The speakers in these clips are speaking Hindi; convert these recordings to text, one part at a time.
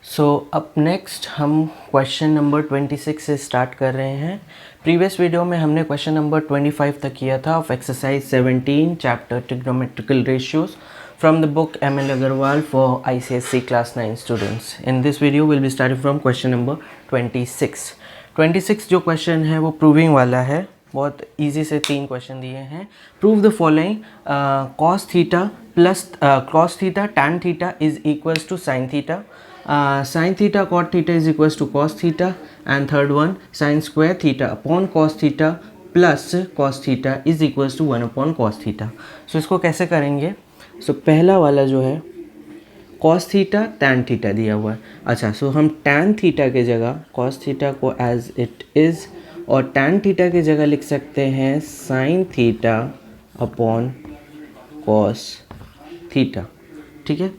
सो अब नेक्स्ट हम क्वेश्चन नंबर 26 से स्टार्ट कर रहे हैं। प्रीवियस वीडियो में हमने क्वेश्चन नंबर 25 तक किया था of exercise 17 chapter trigonometrical ratios from the book ML Agarwal for ICSE class 9 students. In this video will be starting from question number 26। 26 जो क्वेश्चन है वो प्रूविंग वाला है। बहुत इजी से 3 क्वेश्चन दिए हैं। Prove the following cos theta plus cos theta tan theta is equals to sine theta, sin theta cot theta is equals to cos theta, and third one sin square theta upon cos theta plus cos theta is equals to 1 upon cos theta। सो इसको कैसे करेंगे? सो पहला वाला जो है cos theta tan theta दिया हुआ है। अच्छा, सो हम tan theta के जगह cos theta को एज इट इज़ और tan theta के जगह लिख सकते हैं sin theta upon cos theta। ठीक है,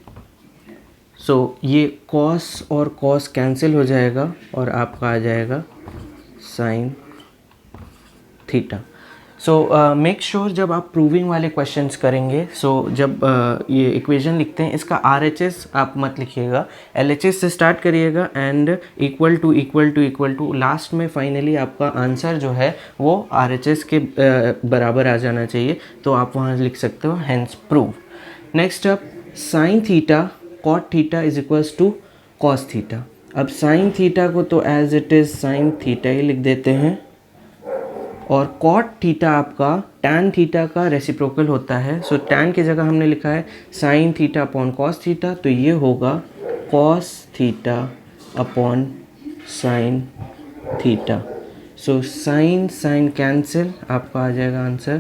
सो ये cos और cos कैंसिल हो जाएगा और आपका आ जाएगा sin theta. So make sure जब आप प्रूविंग वाले क्वेश्चंस करेंगे, जब ये इक्वेशन लिखते हैं इसका RHS आप मत लिखिएगा, LHS से स्टार्ट करिएगा एंड इक्वल टू लास्ट में फाइनली आपका आंसर जो है वो RHS के बराबर आ जाना चाहिए, तो आप वहाँ लिख सकते हो hence prove. Next up sine theta cot theta is equals to cos theta. अब साइन थीटा को तो as it is sine theta ही लिख देते हैं और कॉट थीटा आपका टैन थीटा का रेसिप्रोकल होता है। सो टैन की जगह हमने लिखा है sine theta upon cos theta, तो ये होगा cos theta upon sine theta. So sine cancel, आपका आ जाएगा answer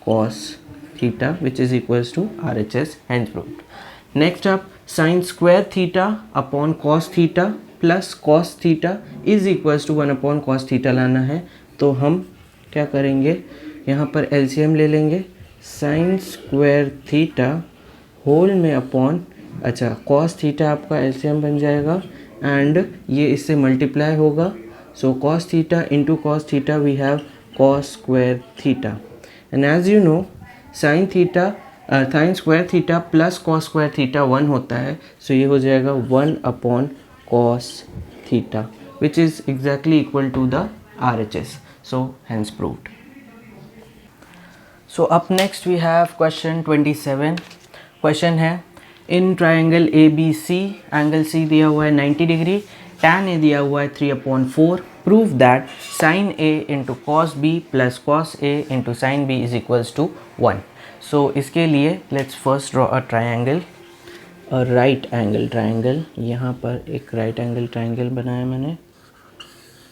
cos theta which is equals to RHS hence proved. Next आप sine square theta upon cos theta plus cos theta is equals to 1 upon cos theta लाना है, तो हम क्या करेंगे यहाँ पर LCM ले लेंगे साइन स्क्वायर थीटा होल में अपॉन, अच्छा कॉस थीटा आपका LCM बन जाएगा एंड ये इससे मल्टीप्लाई होगा। So cos theta into cos theta we have cos square theta and as you know sine theta sine square theta plus cos square theta 1 होता है, सो ये हो जाएगा 1 upon cos theta which is exactly equal to the RHS, so hence proved. So up next we have question 27। Question है in triangle ABC angle C दिया हुआ है 90 डिग्री, tan A दिया हुआ है 3/4, prove that sin A into cos B plus cos A into sine B is equals to 1। So इसके लिए let's first draw a triangle, right angle triangle. यहाँ पर एक राइट एंगल ट्राइंगल बनाया मैंने।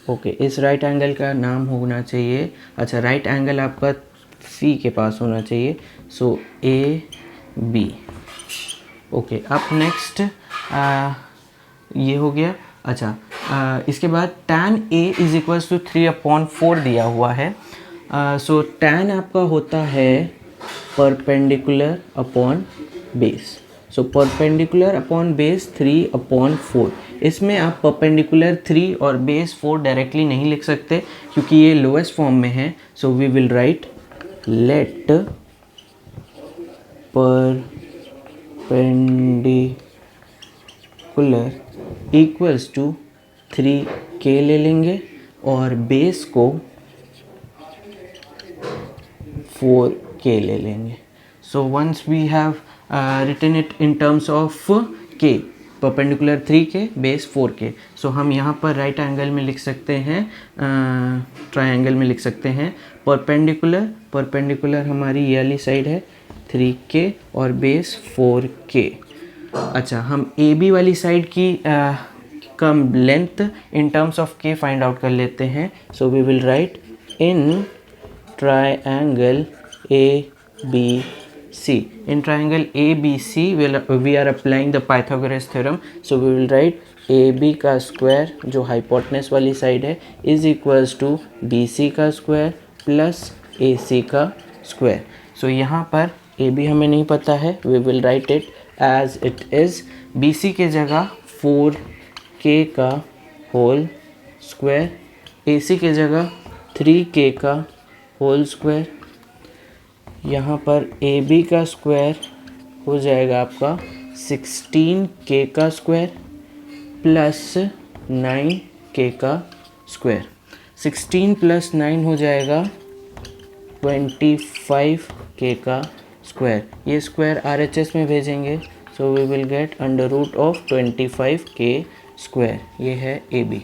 ओके, इस राइट एंगल का नाम होना चाहिए, अच्छा राइट एंगल आपका C के पास होना चाहिए, सो AB। ओके, अब नेक्स्ट ये हो गया। अच्छा, इसके बाद tan A is equals to 3/4 दिया हुआ है। सो tan आपका होता है perpendicular upon base, so perpendicular upon base 3/4। इसमें आप परपेंडिकुलर 3 और बेस 4 डायरेक्टली नहीं लिख सकते क्योंकि ये लोएस्ट फॉर्म में है, so we will write let perpendicular equals to 3k ले लेंगे और बेस को 4k ले लेंगे। So once we have written it in terms of k, perpendicular 3k base 4k, so हम यहाँ पर राइट एंगल में लिख सकते हैं, ट्राइंगल में लिख सकते हैं परपेंडिकुलर हमारी ये वाली साइड है 3k और बेस 4k। अच्छा, हम AB वाली साइड की कम length in terms of k find out कर लेते हैं, so we will write in triangle ABC. In triangle ABC, we are applying the Pythagoras theorem. So we will write AB का स्क्वायर जो हाइपोटेनस वाली साइड है इज इक्वल्स टू BC का स्क्वायर प्लस AC का स्क्वायर। सो यहाँ पर AB हमें नहीं पता है, we will write it as it is। BC के जगह 4k का होल स्क्वायर, AC के जगह 3k का होल स्क्वायर, यहाँ पर AB का स्क्वायर हो जाएगा आपका 16k का स्क्वायर प्लस 9k का स्क्वायर। 16 प्लस 9 हो जाएगा 25k का स्क्वायर। ये स्क्वायर RHS में भेजेंगे, so we will get under root of 25k square. ये है AB।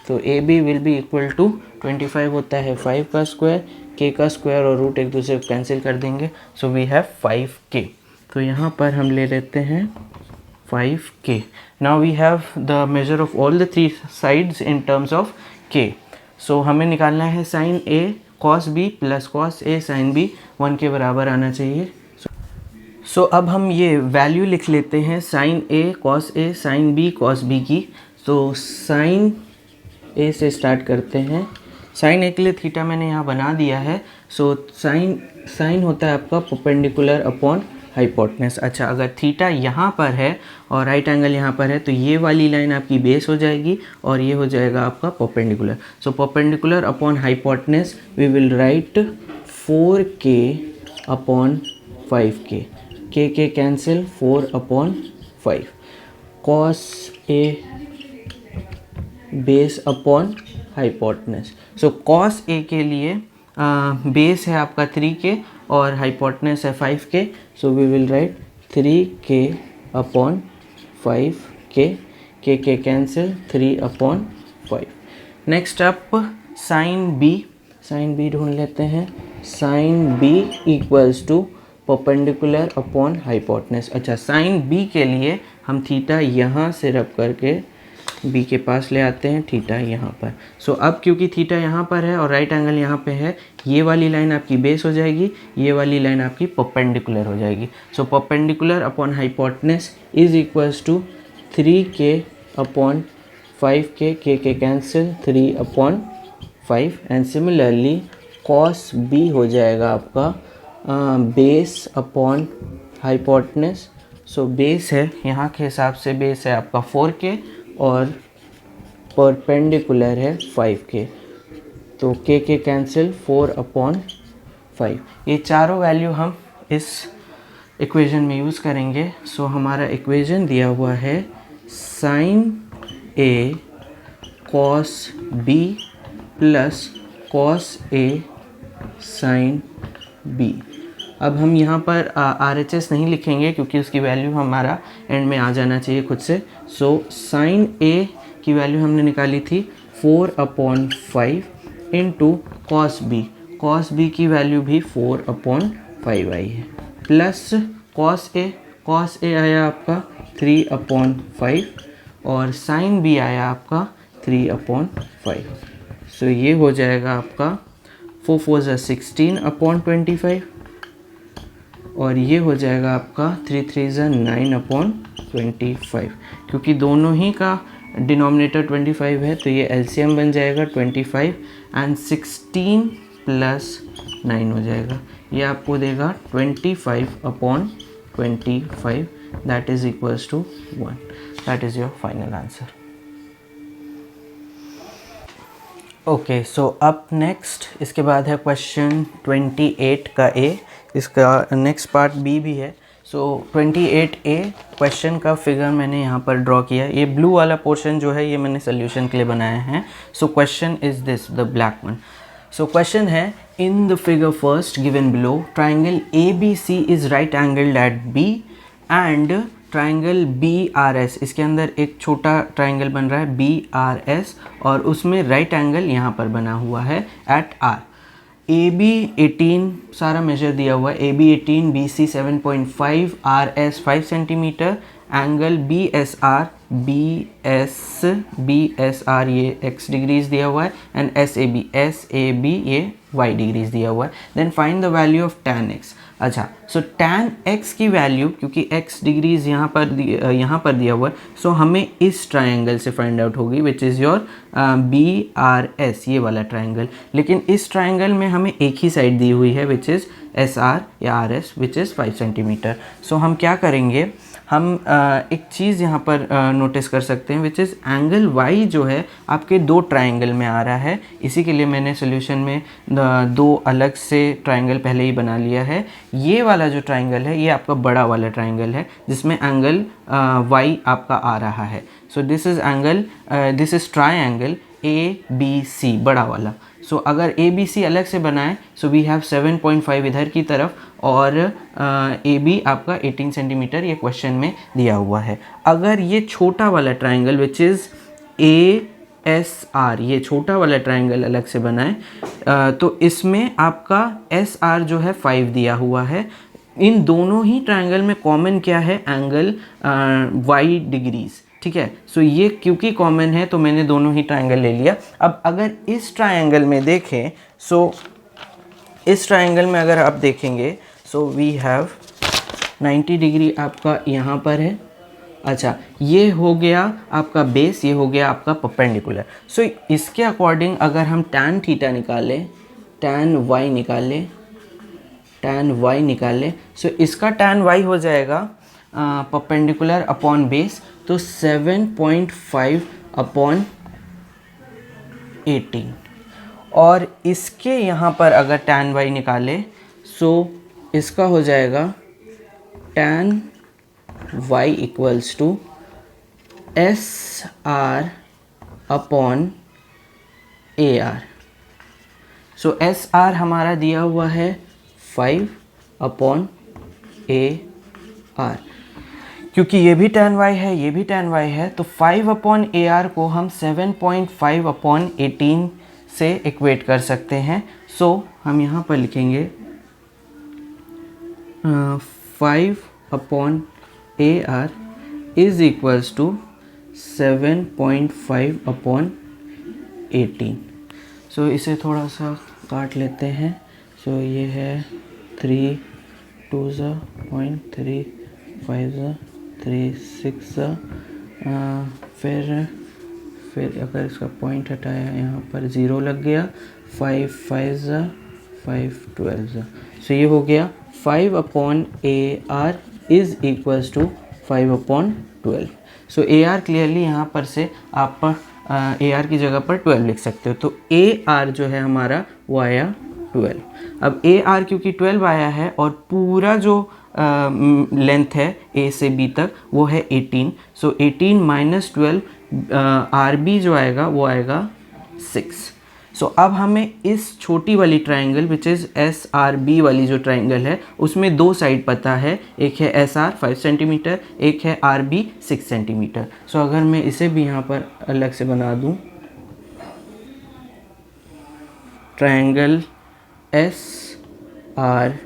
तो AB will be equal to 25 होता है 5 का स्क्वायर, k का स्क्वायर और रूट एक दूसरे को कैंसिल कर देंगे, सो वी हैव 5k। तो यहाँ पर हम ले लेते हैं 5k। Now we have the measure of all the three sides in terms of k। So हमें निकालना है sine A cos B plus cos A sin B 1 के बराबर आना चाहिए। सो अब हम ये वैल्यू लिख लेते हैं sign A cos A sin B cos B की। तो साइन A से स्टार्ट करते हैं। साइन A के लिए थीटा मैंने यहाँ बना दिया है। सो साइन होता है आपका परपेंडिकुलर अपॉन हाइपोटेनस। अच्छा, अगर थीटा यहाँ पर है और राइट एंगल यहाँ पर है तो ये वाली लाइन आपकी बेस हो जाएगी और ये हो जाएगा आपका perpendicular. So perpendicular upon hypotenuse we will write 4k upon 5k। k cancel, 4 upon 5। cos A base upon hypotenuse. So cos A के लिए बेस है आपका 3k और हाइपोटेनस है 5k। So we will write 3k upon 5k। k cancel, 3 upon 5। Next up sine B ढूंढ लेते हैं। Sine B equals to perpendicular upon hypotenuse. अच्छा, साइन B के लिए हम थीटा यहाँ से रब करके B के पास ले आते हैं, थीटा यहाँ पर। सो अब क्योंकि थीटा यहाँ पर है और राइट एंगल यहाँ पे है, ये वाली लाइन आपकी बेस हो जाएगी, ये वाली लाइन आपकी परपेंडिकुलर हो जाएगी। So perpendicular upon hypotenuse is equals to 3k upon 5k। k cancel, 3 upon 5। And similarly cos B हो जाएगा आपका base upon hypotenuse. So base है, यहाँ के हिसाब से बेस है आपका 4k और परपेंडिकुलर है 5k। तो k कैंसिल, 4 अपॉन 5। ये चारों वैल्यू हम इस इक्वेशन में यूज़ करेंगे। सो हमारा इक्वेशन दिया हुआ है sine A cos B plus cos A sin B। अब हम यहाँ पर RHS नहीं लिखेंगे क्योंकि उसकी वैल्यू हमारा एंड में आ जाना चाहिए खुद से। सो साइन A की वैल्यू हमने निकाली थी 4 अपॉन 5 इंटू कॉस B की वैल्यू भी 4 अपॉन 5 आई है, प्लस कॉस A आया आपका 3 अपॉन 5 और साइन B आया आपका 3 अपॉन 5। सो ये हो जाएगा आपका 4 4 16 अपॉन 25 और ये हो जाएगा आपका 3 3 9 अपॉन 25। क्योंकि दोनों ही का डिनोमिनेटर 25 है तो ये एलसीएम बन जाएगा 25 एंड 16 प्लस 9 हो जाएगा। ये आपको देगा 25 upon 25, that is equals to 1। That is your final answer. Okay, so up next इसके बाद है क्वेश्चन 28 का A। इसका नेक्स्ट पार्ट B भी है। सो 28A क्वेश्चन का फिगर मैंने यहाँ पर ड्रॉ किया। ये ब्लू वाला पोर्शन जो है ये मैंने सोल्यूशन के लिए बनाया है। So question is this, the black one. So question है, in the figure first given below triangle ABC is right angled at B and triangle BRS, इसके अंदर एक छोटा ट्राइंगल बन रहा है BRS और उसमें राइट एंगल यहाँ पर बना हुआ है एट R। AB 18 सारा मेजर दिया हुआ है, AB 18, BC 7.5, RS 5 centimetre, angle BSR ये x डिग्रीज दिया हुआ है एंड SAB ये y डिग्रीज दिया हुआ है। Then find the value of tan x। अच्छा, सो tan x की वैल्यू, क्योंकि x डिग्रीज यहाँ पर दिया हुआ है, सो हमें इस ट्रायंगल से फाइंड आउट होगी विच इज़ योर BRS, ये वाला ट्रायंगल। लेकिन इस ट्रायंगल में हमें एक ही साइड दी हुई है विच इज़ SR या RS विच इज़ 5 सेंटीमीटर। सो हम क्या करेंगे, हम एक चीज़ यहाँ पर नोटिस कर सकते हैं, विच इज़ एंगल y जो है आपके दो ट्रायंगल में आ रहा है। इसी के लिए मैंने सोल्यूशन में दो अलग से ट्रायंगल पहले ही बना लिया है। ये वाला जो ट्रायंगल है ये आपका बड़ा वाला ट्रायंगल है जिसमें एंगल y आपका आ रहा है। So this is triangle ABC बड़ा वाला। सो अगर ABC अलग से बनाएं, सो वी हैव 7.5 इधर की तरफ और AB आपका 18 सेंटीमीटर ये क्वेश्चन में दिया हुआ है। अगर ये छोटा वाला ट्रायंगल विच इज़ ASR, ये छोटा वाला ट्रायंगल अलग से बनाएं तो इसमें आपका SR जो है 5 दिया हुआ है। इन दोनों ही ट्रायंगल में कॉमन क्या है, एंगल y डिग्रीज, ठीक है। सो ये क्योंकि कॉमन है तो मैंने दोनों ही ट्रायंगल ले लिया। अब अगर इस ट्रायंगल में देखें, सो इस ट्रायंगल में अगर आप देखेंगे, सो वी हैव 90 डिग्री आपका यहाँ पर है। अच्छा, ये हो गया आपका बेस, ये हो गया आपका परपेंडिकुलर। सो इसके अकॉर्डिंग अगर हम tan थीटा निकालें, tan y निकालें, सो इसका tan y हो जाएगा परपेंडिकुलर अपॉन बेस, तो 7.5 अपॉन 18। और इसके यहाँ पर अगर tan y निकाले, सो इसका हो जाएगा tan y equals to SR upon AR। So SR हमारा दिया हुआ है 5 अपॉन AR। क्योंकि ये भी tan y है, ये भी tan y है, तो 5 अपॉन AR को हम 7.5 अपॉन 18 से इक्वेट कर सकते हैं। सो हम यहाँ पर लिखेंगे 5 upon AR is equals to 7.5 upon 18। So इसे थोड़ा सा काट लेते हैं। सो ये है 3 2 0.3 5 3 6 फिर अगर इसका पॉइंट हटाया यहाँ पर 0 लग गया, 5 5 5 12। सो ये हो गया 5 upon AR is equals to 5 upon 12। So AR clearly यहाँ पर से आप AR की जगह पर 12 लिख सकते हो। तो AR जो है हमारा वो आया 12। अब AR क्योंकि 12 आया है और पूरा जो लेंथ है A से B तक वो है 18। सो 18 माइनस 12 RB जो आएगा वो आएगा 6। सो अब हमें इस छोटी वाली ट्रायंगल विच इज़ SRB वाली जो ट्रायंगल है उसमें दो साइड पता है, एक है SR 5 सेंटीमीटर, एक है RB 6 सेंटीमीटर। सो अगर मैं इसे भी यहाँ पर अलग से बना दूँ, ट्रायंगल SRB,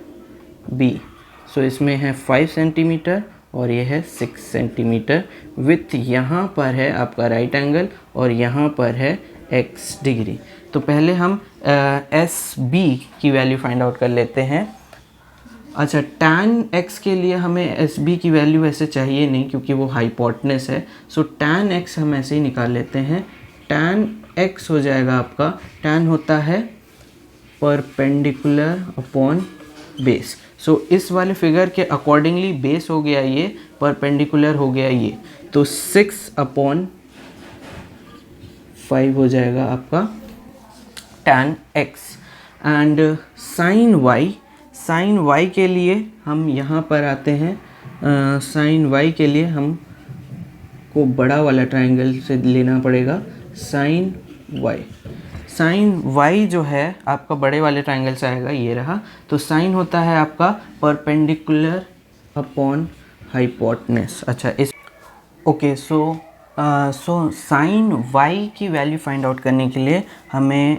सो इसमें है 5 सेंटीमीटर और ये है 6 सेंटीमीटर विथ यहाँ पर है आपका राइट एंगल और यहाँ पर है x डिग्री। तो पहले हम SB की वैल्यू फाइंड आउट कर लेते हैं। अच्छा, tan x के लिए हमें SB की वैल्यू ऐसे चाहिए नहीं क्योंकि वो हाइपोटेनस है। सो tan x हम ऐसे ही निकाल लेते हैं। tan x हो जाएगा आपका, tan होता है परपेंडिकुलर अपॉन बेस। सो इस वाले फिगर के अकॉर्डिंगली बेस हो गया ये, परपेंडिकुलर हो गया ये, तो 6 अपॉन 5 हो जाएगा आपका tan x। And sin y के लिए हम यहाँ पर आते हैं। sin y के लिए हम को बड़ा वाला ट्रायंगल से लेना पड़ेगा। sin y जो है आपका बड़े वाले ट्रायंगल से आएगा, ये रहा। तो sin होता है आपका परपेंडिकुलर अपॉन हाइपोटेनस। अच्छा, इस ओके, सो sin y की वैल्यू फाइंड आउट करने के लिए हमें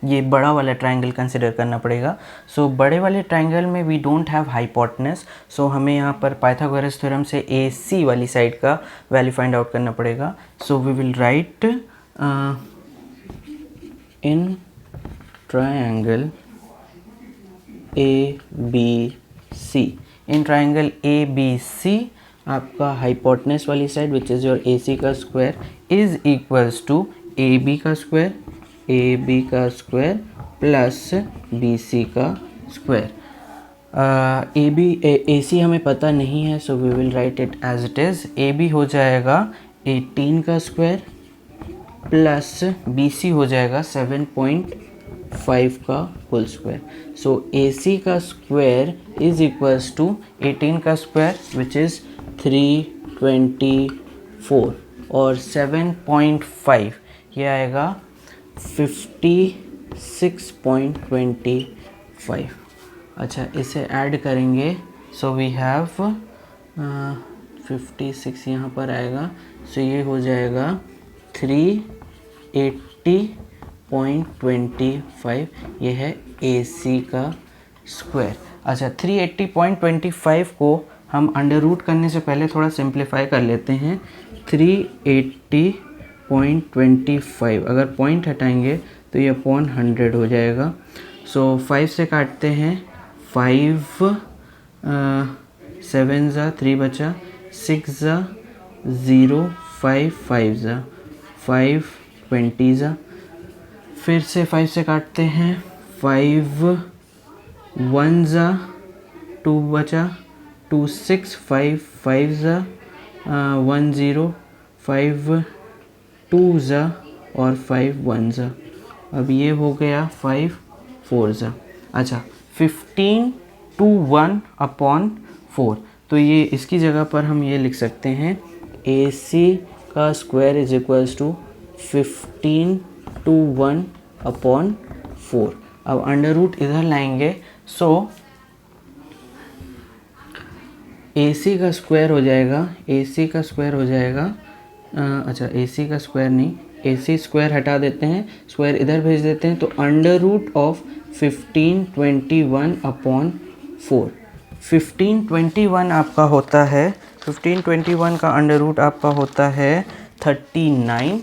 ये बड़ा वाला ट्रायंगल कंसिडर करना पड़ेगा। सो बड़े वाले ट्रायंगल में we don't have hypotenuse, so हमें यहाँ पर पाइथागोरस थ्योरम से AC वाली साइड का वैल्यू फाइंड आउट करना पड़ेगा। So we will write in triangle ABC, in triangle ABC आपका हाइपोटेनस वाली side which is your AC का square is equals to AB का स्क्वायर प्लस BC का square. A B A C हमें पता नहीं है, so we will write it as it is. A B हो जाएगा 18 का स्क्वायर प्लस बी सी हो जाएगा 7.5 का होल स्क्वायर। सो ए सी का स्क्वायर इज इक्वल्स टू 18 का स्क्वायर विच इज़ 324 और 7.5 ये आएगा 56.25। अच्छा, इसे ऐड करेंगे, सो वी हैव 56 यहाँ पर आएगा, सो ये हो जाएगा 380.25। ये है ए सी का स्क्वायर। अच्छा, 380.25 को हम अंडर रूट करने से पहले थोड़ा सिंप्लीफाई कर लेते हैं। 380.25 अगर पॉइंट हटाएंगे तो ये अपॉन 100 हो जाएगा। सो 5 से काटते हैं, 5 7 ज़ा 3 बचा, 6 ज़ा 0, 5 5 ज़ा 5 20 ज़ा, फिर से 5 से काटते हैं, 5 1 ज़ा 2 बचा, 2 6 5 5 ज़ा 1 0, 5 2 ज़ा और 5 1 ज़ा। अब ये हो गया 5 4 ज़ा। अच्छा, 15 to 1 अपॉन 4, तो ये इसकी जगह पर हम ये लिख सकते हैं ए सी का square is equals to 15 to 1 upon 4। अब अंडर रूट इधर लाएंगे, सो ए सी का स्क्वायर हो जाएगा, ए सी का स्क्वायर हो जाएगा, अच्छा ए सी का स्क्वायर नहीं, ए सी स्क्वायर हटा देते हैं, स्क्वायर इधर भेज देते हैं, तो अंडर रूट ऑफ 1521 अपॉन 4। 1521 आपका होता है, 1521 का अंडर रूट आपका होता है 39।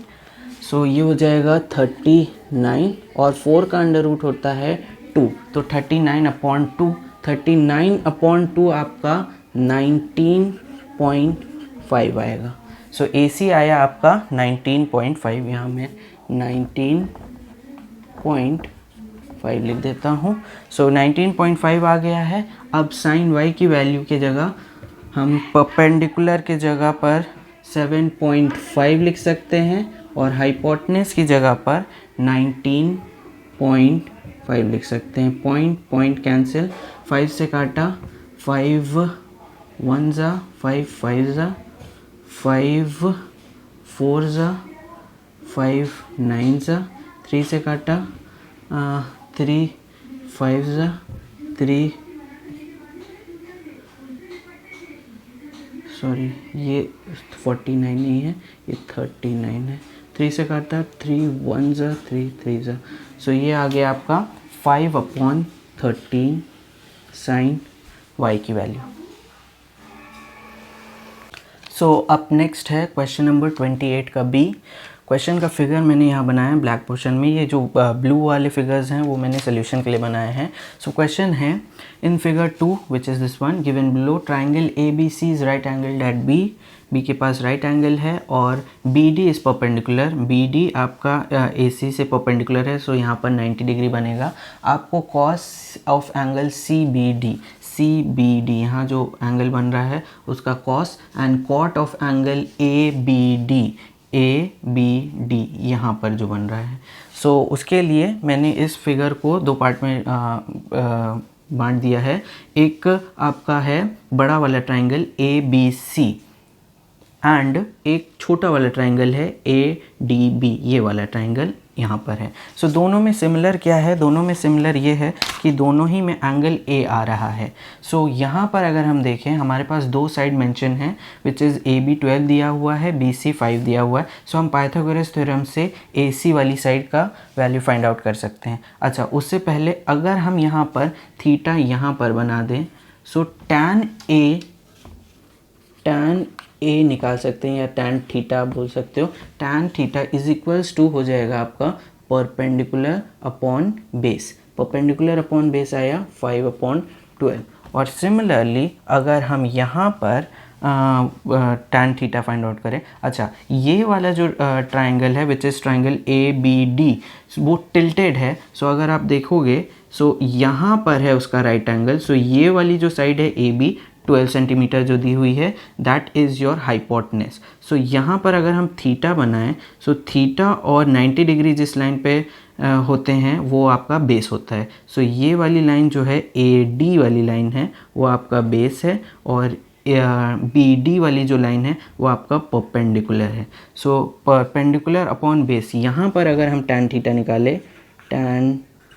सो ये हो जाएगा 39 और 4 का अंडर रूट होता है 2, तो 39 अपॉन 2, 39 अपॉन 2 आपका 19.5 आएगा। सो ए सी आया आपका 19.5, यहाँ मैं 19.5 लिख देता हूँ। सो 19.5 आ गया है। अब साइन वाई की वैल्यू की जगह हम परपेंडिकुलर के जगह पर 7.5 लिख सकते हैं और हाइपोटेनस की जगह पर 19.5 लिख सकते हैं। पॉइंट कैंसिल, 5 से काटा, 5 1 ज़ा 5 5 ज़ा 5 4 ज़ा 5 9 ज़ा, 3 से काटा, 3 5 ज़ा 3, सॉरी ये 49 नहीं है, ये 39 है, 3 से काटा, 3 1 ज़ा 3 3 ज़ा। सो ये आ गया आपका 5/13 साइन वाई की वैल्यू। सो अब नेक्स्ट है क्वेश्चन नंबर 28 का बी। क्वेश्चन का फिगर मैंने यहाँ बनाया है ब्लैक पोर्शन में, ये जो ब्लू वाले फिगर्स हैं वो मैंने सोल्यूशन के लिए बनाए हैं। सो क्वेश्चन है, in figure 2 which is this one, given below triangle A B C is right angled at B, B के पास राइट एंगल है और B D is perpendicular, B D आपका ए सी से परपेंडिकुलर है, सो यहाँ पर 90 डिग्री बनेगा। आपको cos of angle C B D, C B D यहाँ जो एंगल बन रहा है उसका cos, and cot of angle A B D यहाँ पर जो बन रहा है। सो उसके लिए मैंने इस फिगर को दो पार्ट में बांट दिया है। एक आपका है बड़ा वाला triangle A B C and एक छोटा वाला ट्राइंगल है ए डी बी, ये वाला ट्राइंगल यहाँ पर है। सो दोनों में सिमिलर क्या है, दोनों में सिमिलर ये है कि दोनों ही में एंगल ए आ रहा है। सो यहाँ पर अगर हम देखें हमारे पास दो साइड मेंशन है, विच इज़ ए बी 12 दिया हुआ है, बी सी 5 दिया हुआ है। सो हम पाइथागोरस थ्योरम से ए सी वाली साइड का वैल्यू फाइंड आउट कर सकते हैं। अच्छा, उससे पहले अगर हम यहाँ पर थीटा यहाँ पर बना दें, सो टैन ए निकाल सकते हैं या टैन थीटा आप बोल सकते हो। Tan theta is equals to हो जाएगा आपका perpendicular upon base, perpendicular upon base आया 5/12। और सिमिलरली अगर हम यहाँ पर टैन थीटा फाइंड आउट करें, अच्छा ये वाला जो ट्राइंगल है which is triangle A B D, वो टिल्टेड है। सो अगर आप देखोगे, सो यहाँ पर है उसका राइट एंगल। सो ये वाली जो साइड है ए बी 12 सेंटीमीटर जो दी हुई है, दैट इज़ योर हाइपोटेनस। सो यहाँ पर अगर हम थीटा बनाएं, सो थीटा और 90 डिग्री जिस लाइन पे होते हैं वो आपका बेस होता है। सो ये वाली लाइन जो है ए डी वाली लाइन है वो आपका बेस है, और बी डी वाली जो लाइन है वो आपका परपेंडिकुलर है। सो परपेंडिकुलर अपॉन बेस, यहाँ पर अगर हम tan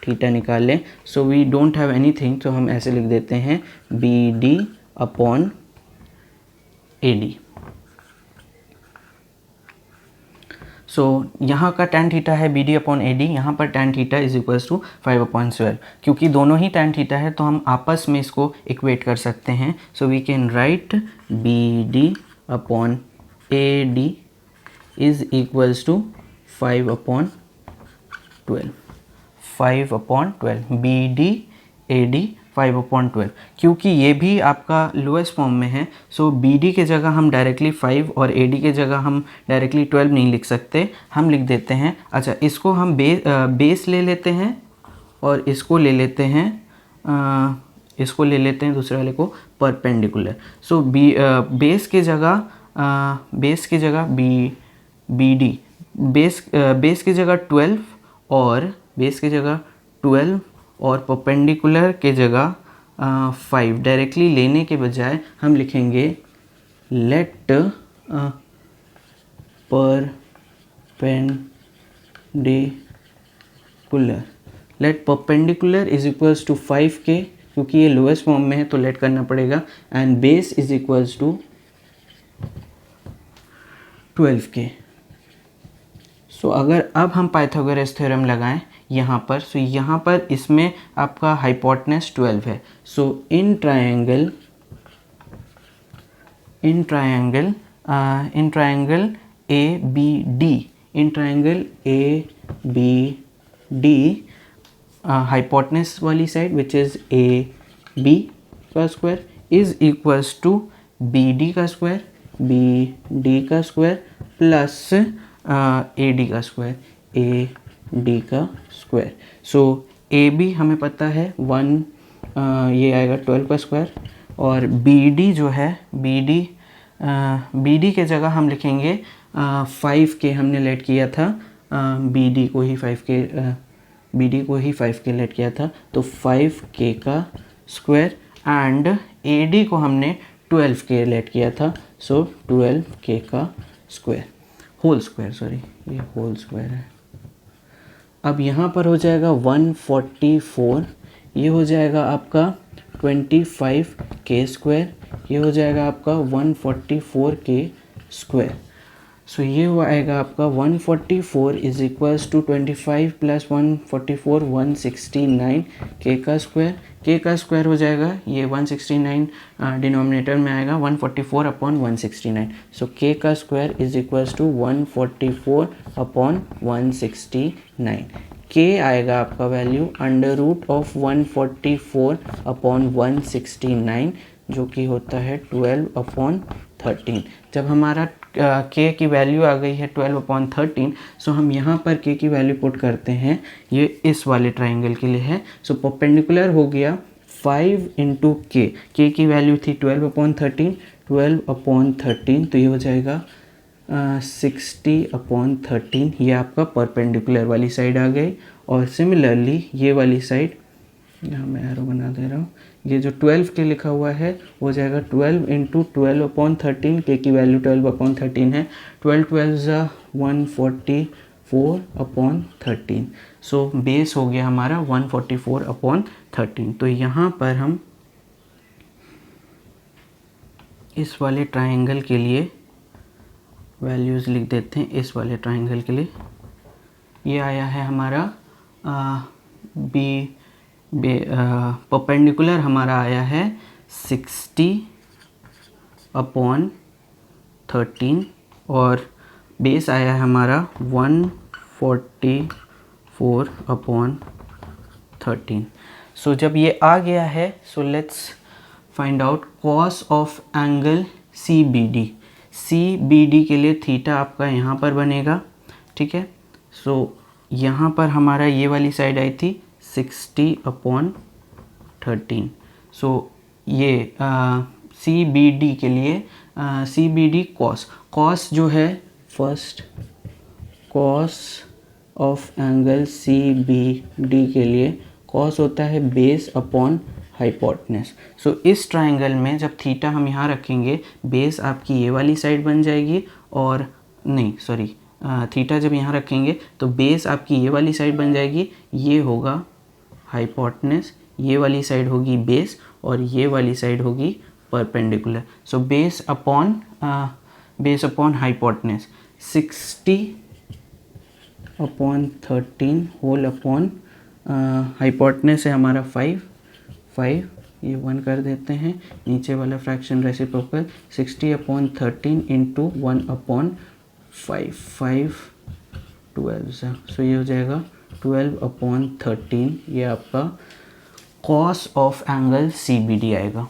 थीटा निकालें, so we don't have anything, तो हम ऐसे लिख देते हैं B D upon A D. So यहाँ का tan थीटा है B D upon A D, यहाँ पर tan theta is equals to 5/12। क्योंकि दोनों ही tan थीटा है तो हम आपस में इसको इक्वेट कर सकते हैं। So we can write B D upon A D is equals to 5/12, 5/12 B D A D 5/12। क्योंकि ये भी आपका लोएस्ट फॉर्म में है, सो बी डी के जगह हम डायरेक्टली 5 और ए डी के जगह हम डायरेक्टली 12 नहीं लिख सकते, हम लिख देते हैं, अच्छा इसको हम बेस ले लेते हैं और इसको ले लेते हैं दूसरे वाले को परपेंडिकुलर। सो बेस के जगह बी डी बेस की जगह 12 और परपेंडिकुलर के जगह 5 डायरेक्टली लेने के बजाय हम लिखेंगे let perpendicular is equals to 5k, क्योंकि ये लोएस्ट फॉर्म में है तो लेट करना पड़ेगा, and base is equals to 12k। सो अगर अब हम पाइथागोरस थ्योरम लगाएं यहाँ पर, सो यहाँ पर इसमें आपका हाइपोटेनस 12 है। So in triangle A B D hypotenuse वाली side which is A B का square is equals to B D का स्क्वायर प्लस ए डी का स्क्वायर। सो ए बी हमें पता है 1, ये आएगा 12 का स्क्वायर, और बी डी जो है बी डी के जगह हम लिखेंगे 5k, हमने लेट किया था बी डी को ही 5k लेट किया था, तो 5k का स्क्वायर, एंड ए डी को हमने 12k लेट किया था, सो 12k का स्क्वायर होल स्क्वायर है। अब यहाँ पर हो जाएगा 144, ये हो जाएगा आपका 25k स्क्वायर, ये हो जाएगा आपका 144k स्क्वायर। सो ये हो आएगा आपका 144 is equals to 25 plus 144 169 k का स्क्वायर हो जाएगा, ये 169 डिनोमिनेटर में आएगा 144/169। सो k का square is equals to 144/169। k आएगा आपका वैल्यू √144/169, जो कि होता है 12/13। जब हमारा k की वैल्यू आ गई है 12/13, सो हम यहाँ पर k की वैल्यू पुट करते हैं, ये इस वाले ट्राइंगल के लिए है। सो परपेंडिकुलर हो गया 5 × k की वैल्यू थी 12/13, तो ये हो जाएगा 60/13, ये आपका परपेंडिकुलर वाली साइड आ गई। और सिमिलरली ये वाली साइड, यहाँ मैं एरो बना दे रहा हूँ, ये जो 12k लिखा हुआ है वो जाएगा 12 × 12/13, k की वैल्यू 12/13 है, 12×12 144/13। सो बेस हो गया हमारा 144/13। तो यहाँ पर हम इस वाले ट्रायंगल के लिए वैल्यूज़ लिख देते हैं। इस वाले ट्रायंगल के लिए ये आया है हमारा परपेंडिकुलर हमारा आया है 60/13 और बेस आया है हमारा 144/13। सो जब ये आ गया है, so let's find out cos of angle CBD के लिए थीटा आपका यहाँ पर बनेगा, ठीक है। सो यहाँ पर हमारा ये वाली साइड आई थी 60/13। सो ये CBD के लिए CBD कॉस जो है first cos of angle CBD के लिए कॉस होता है बेस अपॉन हाइपोटेनस। सो इस ट्रायंगल में जब थीटा हम यहाँ रखेंगे, बेस आपकी ये वाली साइड बन जाएगी, और नहीं सॉरी, थीटा जब यहाँ रखेंगे तो बेस आपकी ये वाली साइड बन जाएगी, ये होगा हाइपोटेनस, ये वाली साइड होगी बेस, और ये वाली साइड होगी perpendicular. So base upon hypotenuse 60/13 whole upon hypotenuse है हमारा 5, ये 1 कर देते हैं, नीचे वाला फ्रैक्शन रेसिप्रोकल 60/13 इंटू 1/5, 5 12। सो ये हो जाएगा 12/13, ये आपका कॉस ऑफ एंगल CBD आएगा।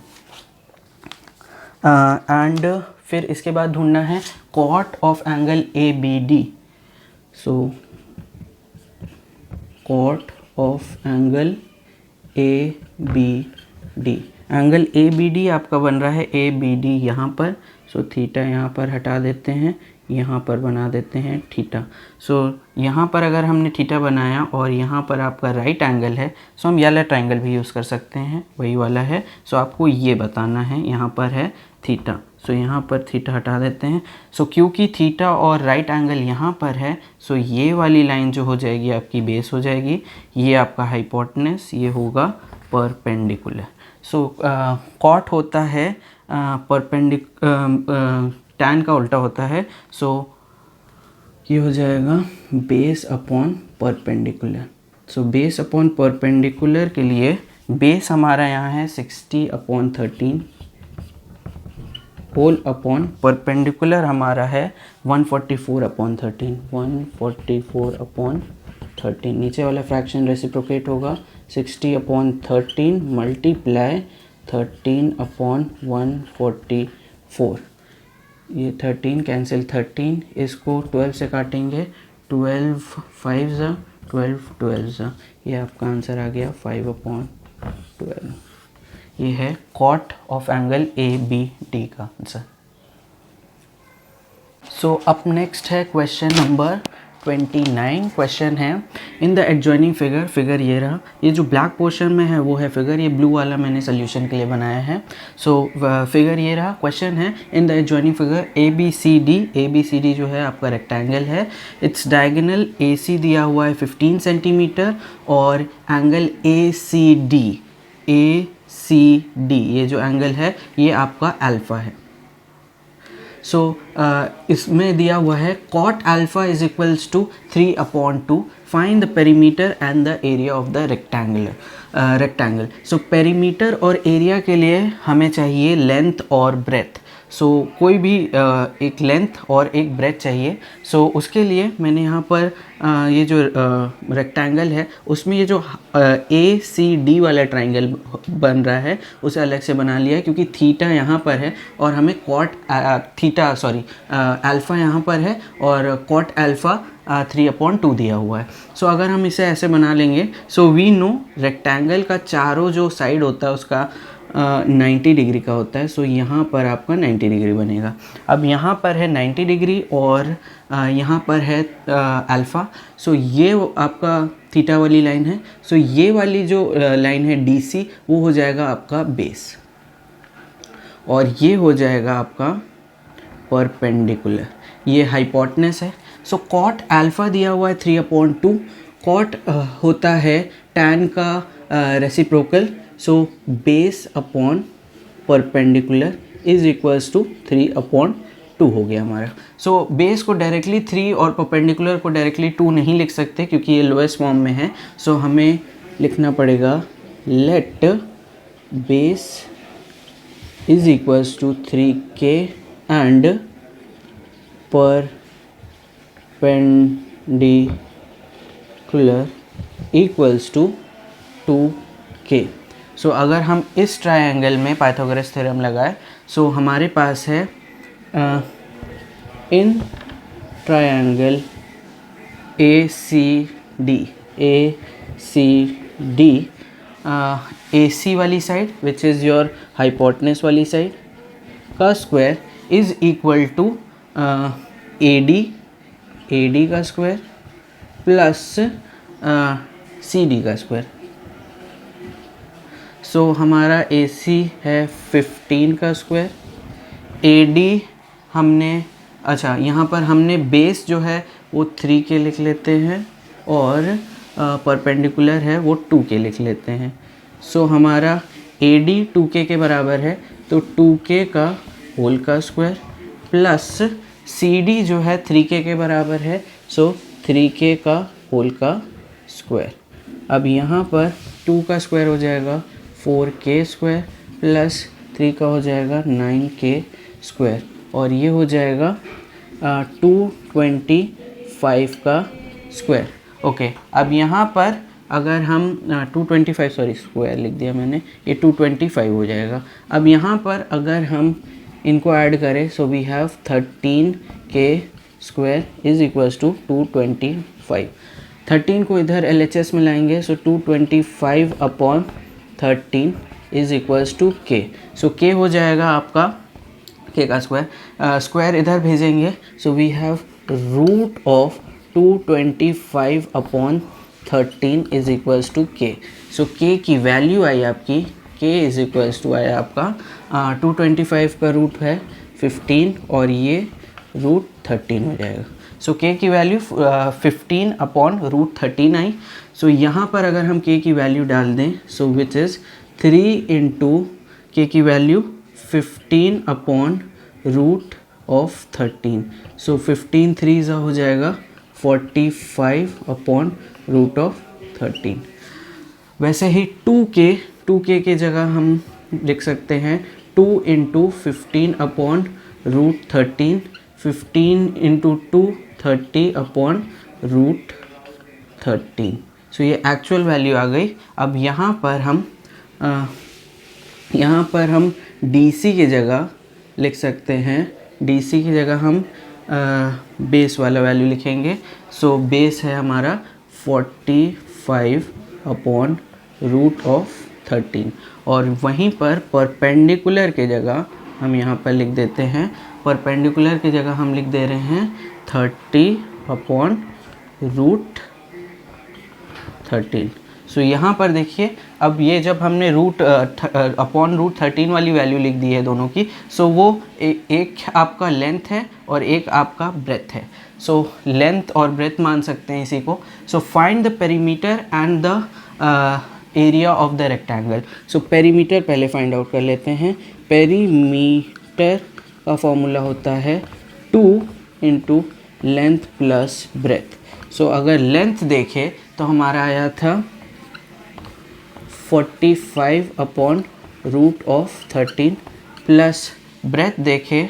एंड फिर इसके बाद ढूंढना है cot of angle ABD। So cot of angle ABD, angle ABD आपका बन रहा है ABD यहाँ पर। सो थीटा यहाँ पर हटा देते हैं, यहाँ पर बना देते हैं थीटा। सो यहाँ पर अगर हमने थीटा बनाया और यहाँ पर आपका राइट एंगल है, सो हम येलो ट्रायंगल भी यूज़ कर सकते हैं, वही वाला है। सो आपको ये बताना है, यहाँ पर है थीटा, सो यहाँ पर थीटा हटा देते हैं। सो क्योंकि थीटा और राइट एंगल यहाँ पर है, सो ये वाली लाइन जो हो जाएगी आपकी बेस हो जाएगी, ये आपका हाइपोटेनस, ये होगा परपेंडिकुलर। सो कॉट होता है टैन का उल्टा होता है। सो ये हो जाएगा base upon perpendicular. So base upon perpendicular के लिए बेस हमारा यहाँ है 60/13 होल अपॉन परपेंडिकुलर हमारा है 144/13, 144/13। नीचे वाला फ्रैक्शन रेसिप्रोकेट होगा 60/13 मल्टीप्लाई 13/144। ये 13 कैंसिल 13, इसको 12 से काटेंगे, 12 5 12 12, ये आपका आंसर आ गया 5/12। ये है कॉट ऑफ एंगल ABD का आंसर। सो अप नेक्स्ट है क्वेश्चन नंबर 29। क्वेश्चन है इन द एडजॉइनिंग फिगर ये रहा, ये जो ब्लैक पोर्शन में है वो है फिगर, ये ब्लू वाला मैंने सोल्यूशन के लिए बनाया है। सो फिगर ये रहा। क्वेश्चन है in the adjoining figure ABCD जो है आपका रेक्टेंगल है, इट्स डायगोनल AC दिया हुआ है 15 सेंटीमीटर और एंगल ACD ये जो एंगल है ये आपका अल्फ़ा है। सो इसमें दिया हुआ है cot alpha is equals to 3/2, find the perimeter and the area of the rectangle. So perimeter और एरिया के लिए हमें चाहिए लेंथ और ब्रेथ। सो कोई भी एक लेंथ और एक ब्रेथ चाहिए। सो उसके लिए मैंने यहाँ पर ये जो रेक्टेंगल है उसमें ये जो ACD वाला ट्रायंगल बन रहा है उसे अलग से बना लिया है, क्योंकि थीटा यहाँ पर है और हमें अल्फ़ा यहाँ पर है और कॉट अल्फ़ा 3/2 दिया हुआ है। सो अगर हम इसे ऐसे बना लेंगे, सो वी नो रेक्टेंगल का चारों जो साइड होता है उसका 90 डिग्री का होता है। सो यहाँ पर आपका 90 डिग्री बनेगा। अब यहाँ पर है 90 डिग्री और यहाँ पर है अल्फ़ा। सो ये आपका थीटा वाली लाइन है। सो ये वाली जो लाइन है DC वो हो जाएगा आपका बेस और ये हो जाएगा आपका परपेंडिकुलर, ये हाइपोटेनस है। सो कॉट अल्फ़ा दिया हुआ है 3/2, कॉट होता है टैन का reciprocal. So base upon perpendicular is equals to 3/2 हो गया हमारा। सो बेस को डायरेक्टली 3 और परपेंडिकुलर को डायरेक्टली 2 नहीं लिख सकते क्योंकि ये लोएस्ट फॉर्म में है। सो हमें लिखना पड़ेगा let base is equals to 3K and perpendicular equals to 2K। So अगर हम इस ट्रायंगल में पाइथागोरस थ्योरम लगाए, सो हमारे पास है in triangle ACD D A C वाली side which is your hypotenuse वाली साइड का square is equal to A D का स्क्वायर प्लस सी डी का स्क्वायर। सो हमारा ए सी है 15 का स्क्वायर, ए डी हमने अच्छा यहाँ पर हमने बेस जो है वो 3 के लिख लेते हैं और परपेंडिकुलर है वो 2 के लिख लेते हैं। सो हमारा ए डी 2k के बराबर है तो 2k का होल का स्क्वायर प्लस सी डी जो है 3k के बराबर है सो 3k का होल का स्क्वायर। अब यहाँ पर 2 का स्क्वायर हो जाएगा 4k स्क्वायर प्लस 3 का हो जाएगा 9k स्क्वायर और ये हो जाएगा 225 का स्क्वायर। ओके, अब यहाँ पर अगर हम 225 सॉरी स्क्वायर लिख दिया मैंने, ये 225 हो जाएगा। अब यहाँ पर अगर हम इनको ऐड करें so we have 13k square is equals to 225। 13 को इधर LHS में लाएंगे so 225 upon 13 is equals to k। So k हो जाएगा आपका k का स्क्वायर, स्क्वायर इधर भेजेंगे so we have root of 225 upon 13 is equals to k। So k की वैल्यू आई आपकी, k इज इक्वल्स टू आया आपका 225 का रूट है 15 और ये रूट 13 हो जाएगा। सो k की वैल्यू 15 अपॉन रूट 13 आई। सो यहाँ पर अगर हम k की वैल्यू डाल दें सो विच इज़ 3 इंटू k की वैल्यू 15 अपॉन रूट ऑफ 13। सो 15 3 ज़ा हो जाएगा 45 अपॉन रूट ऑफ 13। वैसे ही 2k के जगह हम लिख सकते हैं 2 into 15 upon root 13, 15 into 2 30 upon root 13। So ये एक्चुअल वैल्यू आ गई। अब यहाँ पर हम DC की जगह लिख सकते हैं, DC की जगह हम बेस वाला वैल्यू लिखेंगे। सो बेस है हमारा 45 अपॉन रूट ऑफ 13 और वहीं पर परपेंडिकुलर के जगह हम यहाँ पर लिख देते हैं, परपेंडिकुलर की जगह हम लिख दे रहे हैं 30 अपॉन रूट 13। सो यहाँ पर देखिए अब ये जब हमने रूट अपॉन रूट 13 वाली वैल्यू लिख दी है दोनों की, सो वो एक आपका लेंथ है और एक आपका ब्रेथ है। सो लेंथ और ब्रेथ मान सकते हैं इसी को। So find the perimeter and the area of the rectangle. So perimeter पहले फाइंड आउट कर लेते हैं। पेरीमीटर का फॉर्मूला होता है 2 into length plus breadth. So अगर लेंथ देखें तो हमारा आया था 45 upon root of 13 plus breadth देखें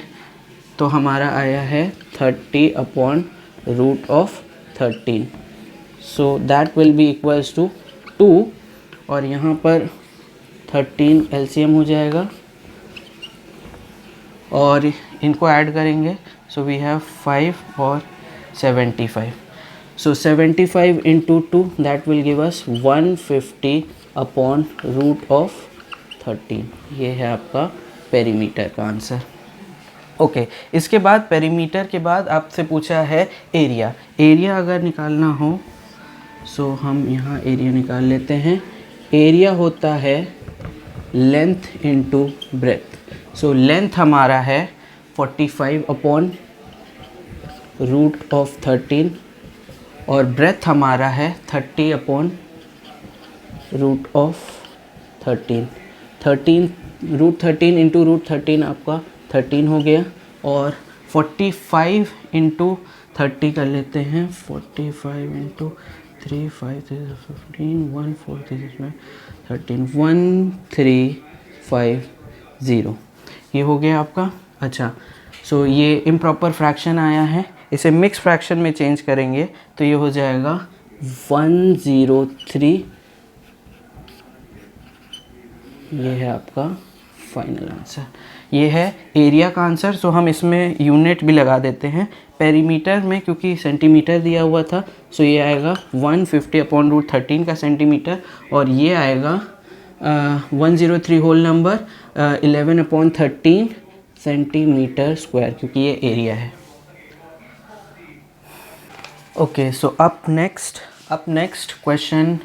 तो हमारा आया है 30 upon root of 13। So that will be equals to 2 और यहाँ पर 13 LCM हो जाएगा और इनको ऐड करेंगे सो वी हैव 5 और 75। So 75 into 2 that will give us 150 upon root of 13। ये है आपका पेरीमीटर का आंसर। ओके, इसके बाद पेरीमीटर के बाद आपसे पूछा है एरिया। एरिया अगर निकालना हो सो हम यहाँ एरिया निकाल लेते हैं। एरिया होता है length into breadth. So length हमारा है 45 अपॉन रूट ऑफ 13 और ब्रेथ हमारा है 30 upon root of 13 root 13 into root 13 आपका 13 हो गया और 45 इंटू 30 कर लेते हैं। 45 इंटू 3 5 15 1 4 13 1350 ये हो गया आपका। अच्छा, सो ये इम्प्रॉपर फ्रैक्शन आया है, इसे मिक्स फ्रैक्शन में चेंज करेंगे तो ये हो जाएगा 103। ये है आपका फाइनल आंसर। ये है एरिया का आंसर। सो हम इसमें यूनिट भी लगा देते हैं। पेरीमीटर में क्योंकि सेंटीमीटर दिया हुआ था, सो ये आएगा 150/√13 का सेंटीमीटर, और ये आएगा 103 होल नंबर 11/13 सेंटीमीटर स्क्वायर, क्योंकि ये एरिया है। Okay, so up next question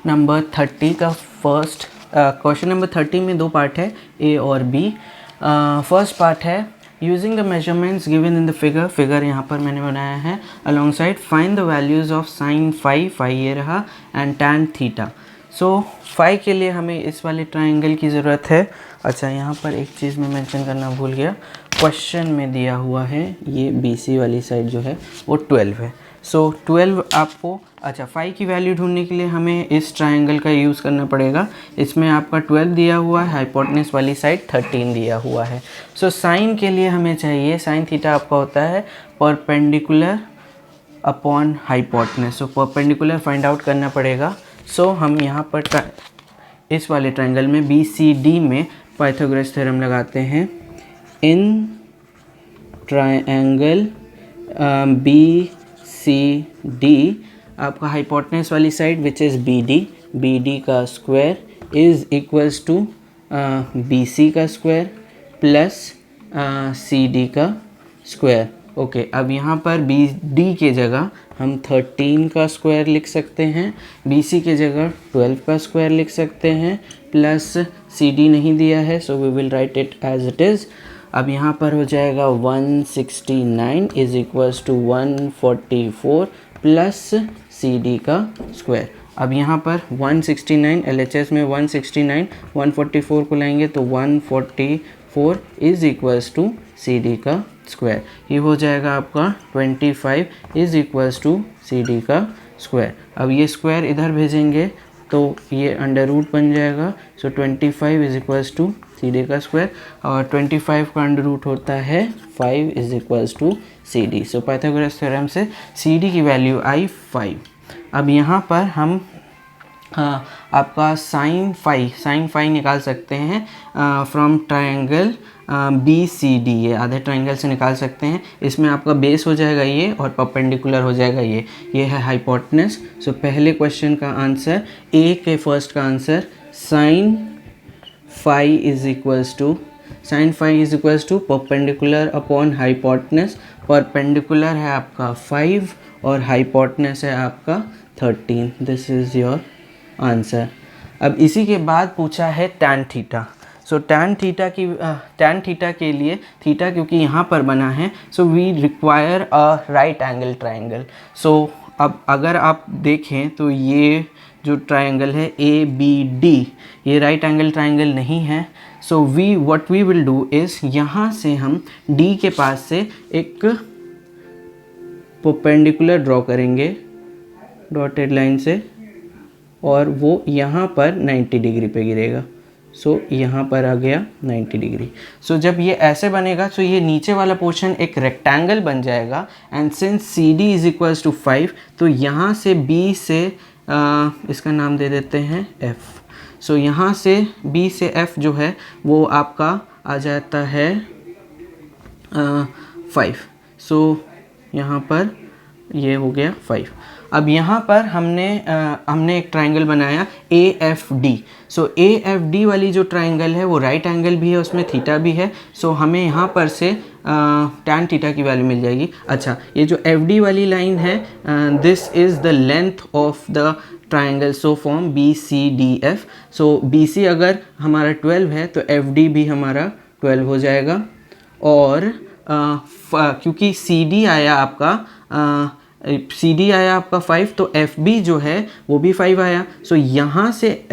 number 30 का फर्स्ट क्वेश्चन नंबर 30 में दो पार्ट है, ए और बी। फर्स्ट पार्ट है using the measurements given in the figure यहाँ पर मैंने बनाया है, along side find the values of sine phi ये रहा, and tan theta. So phi के लिए हमें इस वाले ट्राइंगल की ज़रूरत है। अच्छा, यहाँ पर एक चीज़ मैं मेंशन करना भूल गया, क्वेश्चन में दिया हुआ है ये BC वाली साइड जो है वो 12 है। सो 12 आपको, अच्छा, फाई की वैल्यू ढूंढने के लिए हमें इस ट्रायंगल का यूज़ करना पड़ेगा। इसमें आपका 12 दिया हुआ है, हाइपोटेनस वाली साइड 13 दिया हुआ है। सो साइन के लिए हमें चाहिए, साइन थीटा आपका होता है perpendicular upon hypotenuse. So perpendicular find out करना पड़ेगा। सो हम यहाँ पर इस वाले ट्रायंगल में BCD में पाइथागोरस थ्योरम लगाते हैं। इन ट्रायंगल BCD आपका हाइपोटेनस वाली साइड विच इज़ BD का square is equals to BC का स्क्वायर प्लस CD का स्क्वायर। ओके, अब यहाँ पर BD के जगह हम 13 का स्क्वायर लिख सकते हैं, BC के जगह 12 का स्क्वायर लिख सकते हैं, प्लस CD नहीं दिया है, so we will write it as it is. अब यहाँ पर हो जाएगा 169 is equals to 144 plus CD का स्क्वायर। अब यहाँ पर 169 LHS में 169 144 को लाएंगे तो 144 इज इक्वल्स टू CD का स्क्वायर। ये हो जाएगा आपका 25 इज इक्वल्स टू CD का स्क्वायर। अब ये स्क्वायर इधर भेजेंगे तो ये अंडर रूट बन जाएगा। So 25 is equals to CD का स्क्वायर, और 25 का अंडर रूट होता है 5 is equals to CD। So Pythagoras theorem से CD की वैल्यू आई 5। अब यहाँ पर हम आपका साइन फाई निकाल सकते हैं फ्रॉम ट्रायंगल BCD। ये आधे ट्रायंगल से निकाल सकते हैं। इसमें आपका बेस हो जाएगा ये, और परपेंडिकुलर हो जाएगा ये है हाइपोटेनस। सो पहले क्वेश्चन का आंसर, ए के फर्स्ट का answer, sine phi is equals to perpendicular upon hypotenuse. Perpendicular है आपका 5 और हाइपोटेनस है आपका 13। This is your answer. अब इसी के बाद पूछा है tan theta. So tan theta के लिए, थीटा क्योंकि यहाँ पर बना है, so we require a right angle triangle. So अब अगर आप देखें तो ये जो ट्रायंगल है ABD, ये राइट एंगल ट्रायंगल नहीं है। So what we will do is, यहाँ से हम D के पास से एक परपेंडिकुलर ड्रॉ करेंगे डॉटेड लाइन से, और वो यहाँ पर 90 डिग्री पे गिरेगा। सो यहाँ पर आ गया 90 डिग्री। सो जब ये ऐसे बनेगा तो ये नीचे वाला पोर्शन एक रेक्टेंगल बन जाएगा, and since CD is equals to 5, तो यहाँ से B से इसका नाम दे देते हैं F। सो यहाँ से B से F जो है वो आपका आ जाता है 5। सो यहाँ पर ये हो गया 5। अब यहाँ पर हमने एक ट्रायंगल बनाया AFD। सो AFD वाली जो ट्रायंगल है वो राइट एंगल भी है, उसमें थीटा भी है। सो हमें यहाँ पर से टैन थीटा की वैल्यू मिल जाएगी। अच्छा, ये जो FD वाली लाइन है, this is the length of the triangle, so form BCDF। So BC अगर हमारा 12 है तो FD भी हमारा 12 हो जाएगा, और क्योंकि CD आया आपका 5, तो FB जो है वो भी 5 आया। सो यहाँ से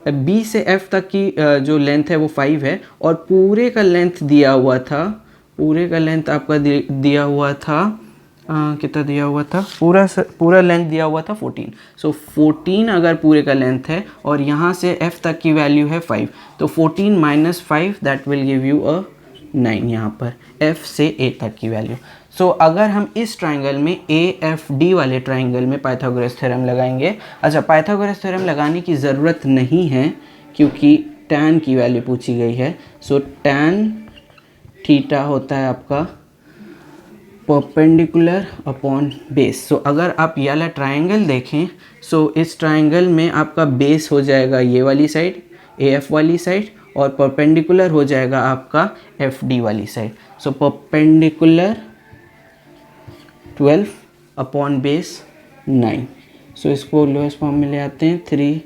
B से F तक की जो लेंथ है वो 5 है, और पूरे का लेंथ दिया हुआ था, आपका दिया हुआ था कितना दिया हुआ था, पूरा लेंथ दिया हुआ था 14। सो 14 अगर पूरे का लेंथ है और यहाँ से F तक की वैल्यू है 5, तो 14 - 5 दैट विल गिव यू अ 9 यहाँ पर F से A तक की वैल्यू। सो अगर हम इस ट्रायंगल में AFD वाले ट्रायंगल में पाइथागोरस थ्योरम लगाएंगे, अच्छा, पाइथागोरस थ्योरम लगाने की ज़रूरत नहीं है क्योंकि tan की वैल्यू पूछी गई है। सो tan थीटा होता है आपका परपेंडिकुलर अपॉन बेस। सो अगर आप ये वाला ट्राइंगल देखें, सो इस ट्राइंगल में आपका बेस हो जाएगा ये वाली साइड, AF वाली साइड, और परपेंडिकुलर हो जाएगा आपका FD वाली side. So perpendicular 12 upon base 9। सो इसको लोएस्ट फॉर्म में ले आते हैं, 3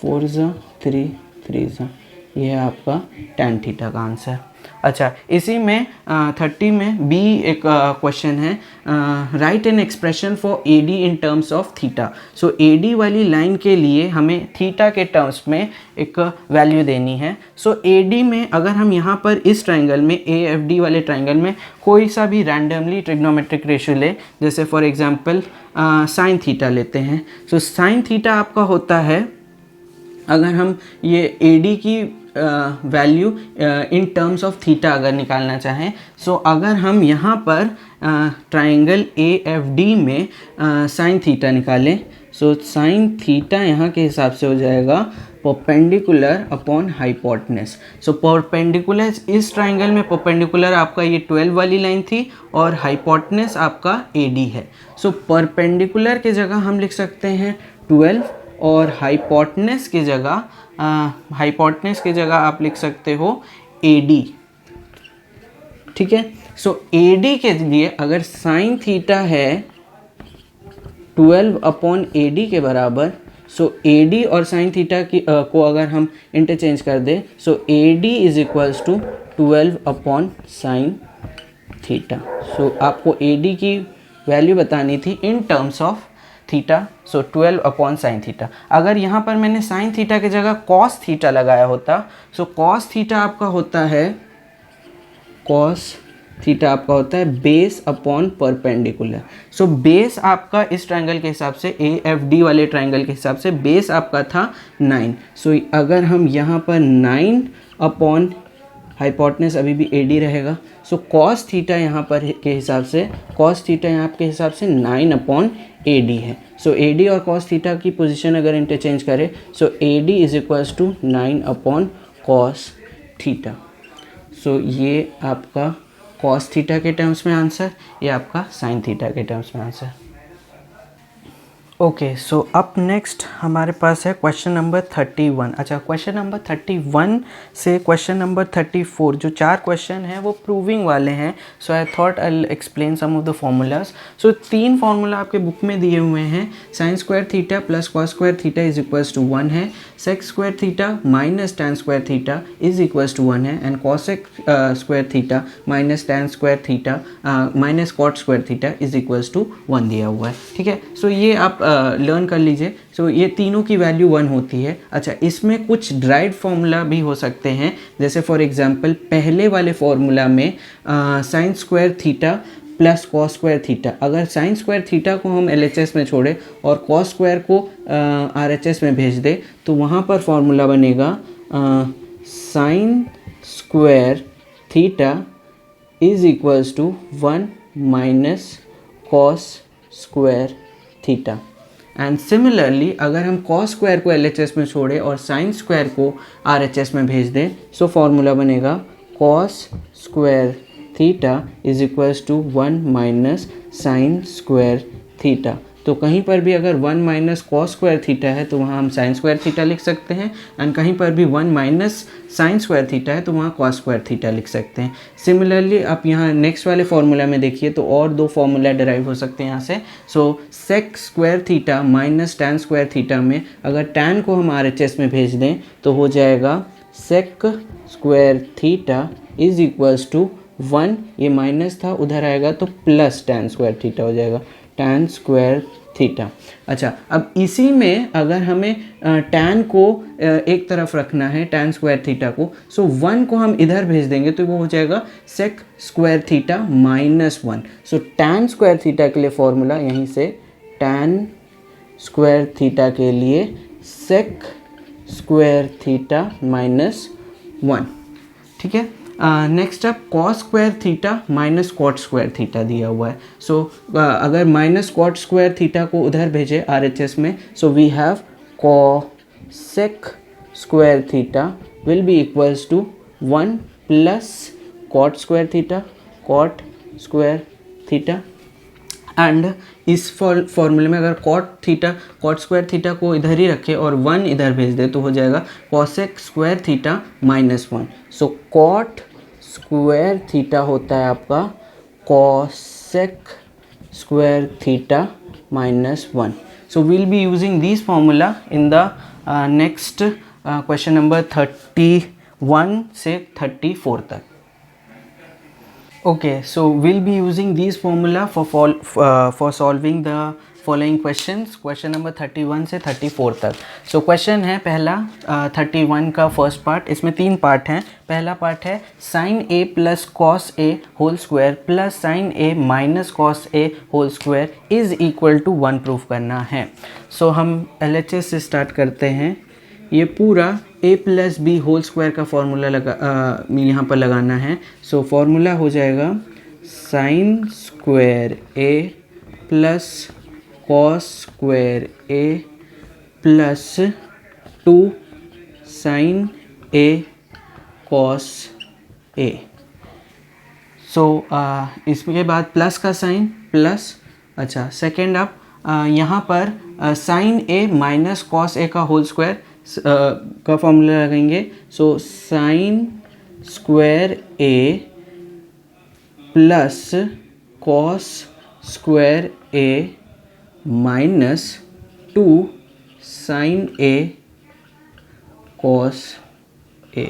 4 3 3 ये है आपका tan थीटा का आंसर। अच्छा, इसी में 30 में बी एक क्वेश्चन है, right an expression for AD in terms of theta. So AD वाली लाइन के लिए हमें थीटा के टर्म्स में एक वैल्यू देनी है। सो AD में अगर हम यहाँ पर इस ट्राइंगल में AFD वाले ट्राइंगल में कोई सा भी रैंडमली ट्रिग्नोमेट्रिक रेशियो ले, जैसे फॉर एग्जांपल साइन थीटा लेते हैं। सो साइन थीटा आपका होता है, अगर हम ये AD की value in terms of theta अगर निकालना चाहें, सो अगर हम यहाँ पर ट्राइंगल AFD में साइन थीटा निकालें, सो साइन थीटा यहाँ के हिसाब से हो जाएगा perpendicular upon hypotenuse. So perpendicular इस ट्राइंगल में परपेंडिकुलर आपका ये 12 वाली लाइन थी और हाइपोटेनस आपका AD है। सो परपेंडिकुलर के जगह हम लिख सकते हैं 12 और हाइपोटेनस की जगह आप लिख सकते हो AD। ठीक है, सो AD के लिए अगर साइन थीटा है 12 अपॉन AD के बराबर, सो AD और साइन थीटा की को अगर हम इंटरचेंज कर दें, so AD is equals to 12 upon sine theta. So आपको AD की वैल्यू बतानी थी in terms of theta, so 12 upon sine theta. अगर यहाँ पर मैंने साइन थीटा की जगह कॉस थीटा लगाया होता, सो कॉस थीटा आपका होता है base upon perpendicular. So base आपका इस ट्रायंगल के हिसाब से AFD वाले ट्रायंगल के हिसाब से बेस आपका था 9। सो अगर हम यहाँ पर 9 अपॉन हाइपोटेनस अभी भी AD रहेगा, सो कॉस थीटा यहाँ पर के हिसाब से कॉस थीटा यहाँ के हिसाब से 9 अपॉन AD है। सो AD और कॉस थीटा की पोजीशन अगर इंटरचेंज करें, so AD is equals to 9 upon cos theta. So ये आपका कॉस थीटा के टर्म्स में आंसर, ये आपका साइन थीटा के टर्म्स में answer. Okay, so up next हमारे पास है क्वेश्चन नंबर 31। अच्छा, क्वेश्चन नंबर 31 से क्वेश्चन नंबर 34 जो 4 क्वेश्चन हैं वो प्रूविंग वाले हैं। So I thought I explain some of the formulas. So 3 formula आपके बुक में दिए हुए हैं। Sine square theta plus cos square theta is equals to 1 है, sec square theta minus tan square theta is equals to 1 है, and cosec square theta minus tan square theta minus cot square theta is equals to 1 दिया हुआ है। ठीक है, सो ये आप लर्न कर लीजिए। सो ये तीनों की वैल्यू 1 होती है। अच्छा, इसमें कुछ ड्राइड फार्मूला भी हो सकते हैं, जैसे फॉर एग्जांपल पहले वाले फार्मूला में sine square theta plus cos square theta, अगर साइन स्क्वायर थीटा को हम LHS में छोड़े और कॉस स्क्वायर को RHS में भेज दे, तो वहाँ पर फार्मूला बनेगा sine square theta is equals to 1 minus cos square theta. And similarly अगर हम कॉस स्क्वायर को LHS में छोड़े और साइन स्क्वायर को RHS में भेज दें, सो फॉर्मूला बनेगा cos square theta is equals to 1 minus sine square theta. तो कहीं पर भी अगर 1 माइनस कॉस स्क्वायर थीटा है तो वहाँ हम साइन स्क्वायर थीटा लिख सकते हैं, एंड कहीं पर भी 1 माइनस साइन स्क्वायर थीटा है तो वहाँ कॉस स्क्वायर थीटा लिख सकते हैं। सिमिलरली आप यहाँ नेक्स्ट वाले फार्मूला में देखिए तो और 2 फार्मूला डिराइव हो सकते हैं यहाँ से। So sec square theta minus tan square theta में अगर टैन को हम RHS में भेज दें तो हो जाएगा sec square theta is equals to 1, ये माइनस था उधर आएगा तो प्लस टैन स्क्वायर थीटा हो जाएगा, टैन स्क्वायर थीटा। अच्छा, अब इसी में अगर हमें टैन को एक तरफ रखना है, टैन स्क्वायर थीटा को, सो 1 को हम इधर भेज देंगे तो वो हो जाएगा sec square theta minus 1। So tan square theta के लिए फॉर्मूला यहीं से, टैन स्क्वायर थीटा के लिए सेक स्क्वायर थीटा माइनस 1। ठीक है, next up cos square theta minus cot square theta दिया हुआ है। सो अगर माइनस कॉट स्क्वायर थीटा को उधर भेजे RHS में, so we have cosec square theta will be equals to 1 plus cot square theta, cot square theta and इस फॉर्मूले में अगर कॉट स्क्वायर थीटा को इधर ही रखे और 1 इधर भेज दे तो हो जाएगा cosec square theta -1। So cot square theta होता है आपका cosec square theta -1। So we'll be using this formula in the next question number 31 से 34 तक। Okay, so we'll be using these formula for solving the following questions, question number 31 से 34 तक। So question है पहला 31 का फर्स्ट पार्ट, इसमें 3 पार्ट हैं। पहला पार्ट है sin a plus cos a whole square plus sin a minus cos a whole square is equal to 1 proof करना है। So हम LHS से स्टार्ट करते हैं। ये पूरा a plus B whole square का फॉर्मूला यहाँ पर लगाना है। सो फॉर्मूला हो जाएगा sine square a plus cos square a plus 2 sine a cos a। So इसके बाद प्लस का साइन प्लस, अच्छा सेकेंड आप यहाँ पर sine a minus cos a का होल स्क्वायर का फॉर्मूला लगाएंगे। So sine square a plus cos square a minus 2 sine a cos a।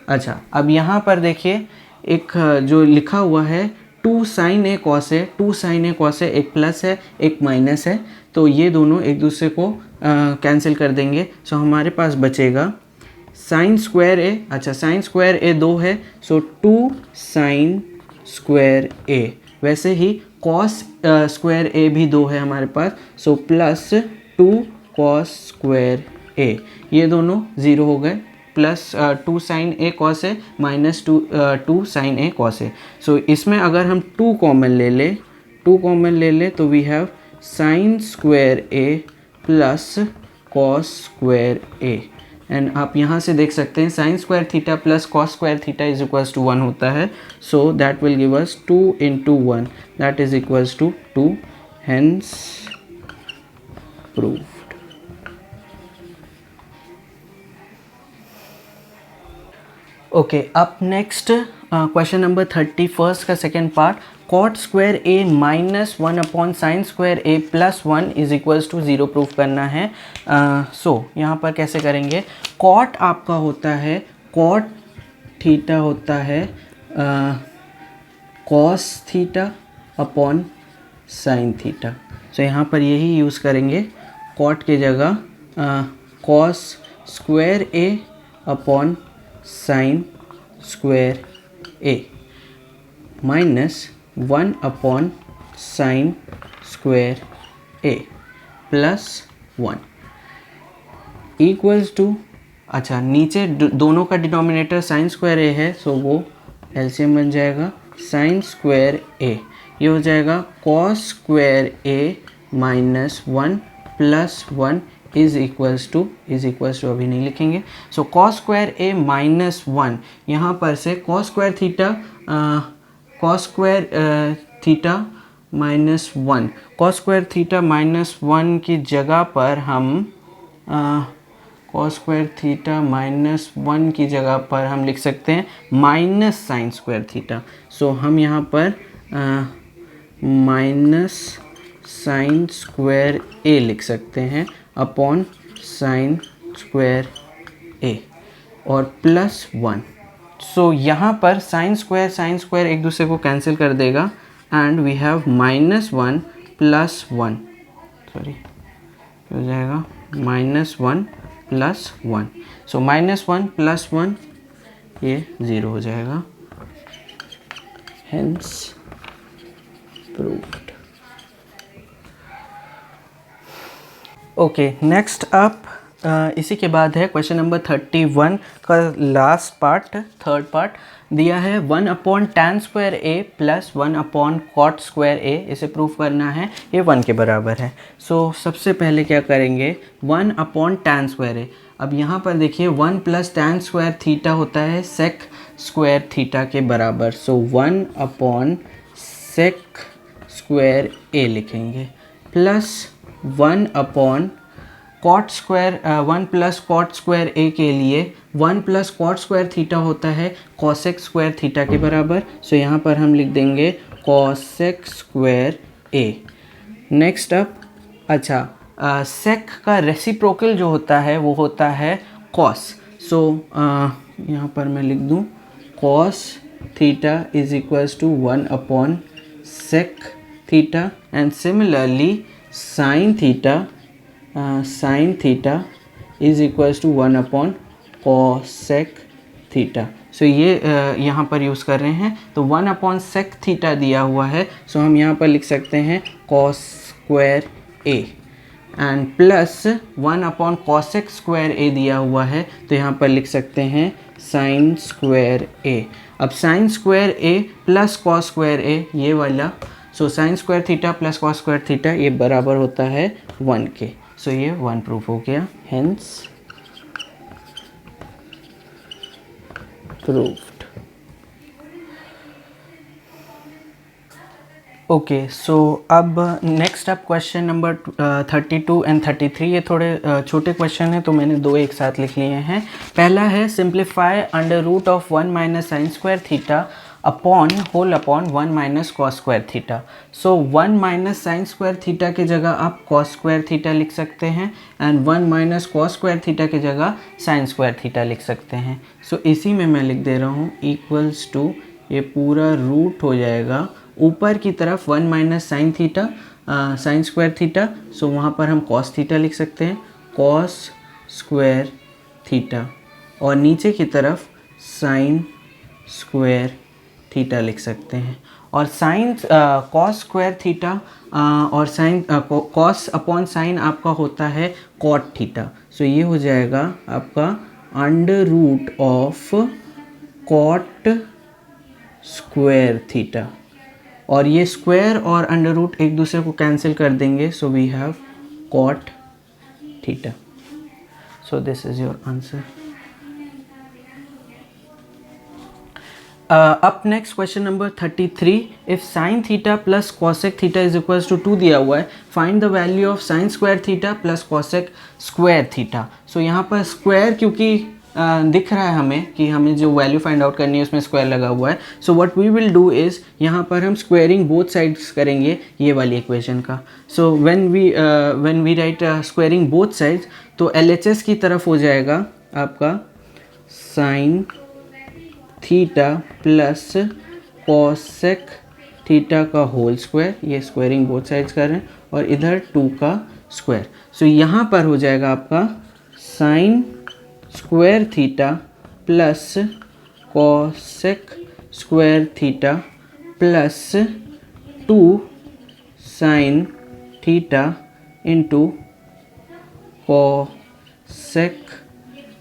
अच्छा, अब यहाँ पर देखिए एक जो लिखा हुआ है 2 sine a cos a, 2 sine a cos a, एक प्लस है एक माइनस है, तो ये दोनों एक दूसरे को कैंसिल कर देंगे। सो हमारे पास बचेगा साइन स्क्वायर a, अच्छा साइन स्क्वायर a 2 है, सो 2 साइन स्क्वायर a। वैसे ही कॉस स्क्वायर a भी 2 है हमारे पास, so plus 2 cos square a। ये दोनों ज़ीरो हो गए, plus 2 sine a cos a minus 2 sine a cos a। So इसमें अगर हम 2 कॉमन ले ले तो we have sine square a plus cos square a। And आप यहाँ से देख सकते हैं sine square theta plus cos square theta is equals to 1 होता है। So that will give us 2 into 1 that is equals to 2, hence proved. Okay, अब नेक्स्ट क्वेश्चन नंबर 31 का second part, cot square a minus 1 upon sine square a plus 1 is equals to 0 proof करना है। सो यहाँ पर कैसे करेंगे, कॉट आपका होता है, कॉट थीटा होता है cos theta upon sine theta. So यहाँ पर यही यूज़ करेंगे, कॉट की जगह cos square a upon sine square a minus 1 upon sine square a plus 1 equals to, अच्छा नीचे दोनों का डिनोमिनेटर साइन स्क्वायर a है, सो वो एलसीएम बन जाएगा साइन स्क्वायर a। ये हो जाएगा cos square a minus 1 plus 1 is equals to अभी नहीं लिखेंगे। So cos square a minus 1, यहाँ पर से cos square theta minus 1, cos square theta minus 1 की जगह पर हम कॉस स्क्वायर थीटा माइनस 1 की जगह पर हम लिख सकते हैं माइनस साइन स्क्वायर थीटा। सो हम यहाँ पर माइनस साइन स्क्वायर a लिख सकते हैं अपॉन साइन स्क्वायर a और प्लस 1। सो यहाँ पर साइन स्क्वायर एक दूसरे को कैंसिल कर देगा and we have minus 1 plus 1, sorry हो जाएगा minus 1 plus 1। So minus 1 plus 1 ये 0 हो जाएगा, hence proved. Okay, next up इसी के बाद है क्वेश्चन नंबर 31 का लास्ट पार्ट, थर्ड पार्ट दिया है 1 upon tan square a plus 1 upon cot square a। इसे प्रूफ करना है, ये 1 के बराबर है। सो सबसे पहले क्या करेंगे, 1 अपॉन टैन स्क्वायर a। अब यहाँ पर देखिए 1 प्लस टैन स्क्वायर थीटा होता है सेक स्क्वायर थीटा के बराबर। सो 1 अपॉन सेक स्क्वायर ए लिखेंगे, plus 1 upon cot square 1 plus cot square A के लिए 1 प्लस कॉट स्क्वायर थीटा होता है कॉसेक स्क्वायर थीटा के बराबर। सो यहाँ पर हम लिख देंगे कॉसेक स्क्वायर ए। नेक्स्ट अप, अच्छा सेक का रेसिप्रोकल जो होता है वो होता है कॉस। सो यहाँ पर मैं लिख दूँ cos theta is equals to 1 upon sec theta, and similarly sine theta sine theta is equals to 1 upon cosec theta. So ये यहाँ पर यूज़ कर रहे हैं, तो 1 अपॉन सेक थीटा दिया हुआ है, सो हम यहाँ पर लिख सकते हैं cos square A, and plus 1 upon cosec square A दिया हुआ है, तो यहाँ पर लिख सकते हैं साइन स्क्वायर ए। अब साइन स्क्वायर ए प्लस कॉस स्क्वायर ए ये वाला, सो sine square theta plus cos square theta ये बराबर होता है 1 के। सो ये 1 प्रूफ हो गया, हेंस प्रूफ्ड। ओके, सो अब next up question number 32 and 33। ये थोड़े छोटे क्वेश्चन हैं तो मैंने दो एक साथ लिख लिए हैं। पहला है simplify under root of 1 minus sine square theta upon whole upon 1 minus cos square theta. So 1 minus sine square theta की जगह आप कॉस स्क्वायर थीटा लिख सकते हैं, and 1 minus cos square theta की जगह साइन स्क्वायर थीटा लिख सकते हैं। सो इसी में मैं लिख दे रहा हूँ इक्वल्स टू, ये पूरा रूट हो जाएगा ऊपर की तरफ 1 minus sine theta sine square theta, so वहाँ पर हम कॉस थीटा लिख सकते हैं कॉस स्क्वायर थीटा, और नीचे की तरफ साइन स्क्वायर थीटा लिख सकते हैं। और साइन कॉस स्क्वायर थीटा और साइन कॉस अपॉन साइन आपका होता है कॉट थीटा, सो ये हो जाएगा आपका under root of cot square theta, और ये स्क्वायर और अंडर रूट एक दूसरे को कैंसिल कर देंगे, so we have cot theta. So this is your answer. अब next question number 33, if sine theta plus cosec theta is equals to 2 दिया हुआ है, find the value of sine square theta plus cosec square theta. So यहाँ पर स्क्वायर क्योंकि दिख रहा है हमें कि हमें जो वैल्यू फाइंड आउट करनी है उसमें स्क्वायर लगा हुआ है, so what we will do is यहाँ पर हम स्क्वायरिंग बोथ साइड्स करेंगे ये वाली इक्वेशन का। So when we write squaring both sides, तो LHS की तरफ हो जाएगा आपका sine theta plus cosec theta का होल स्क्वायर, ये स्क्वायरिंग बोथ साइड्स कर रहे हैं, और इधर 2 का स्क्वायर। सो यहाँ पर हो जाएगा आपका sine square theta plus cosec square theta plus 2 sine theta into cosec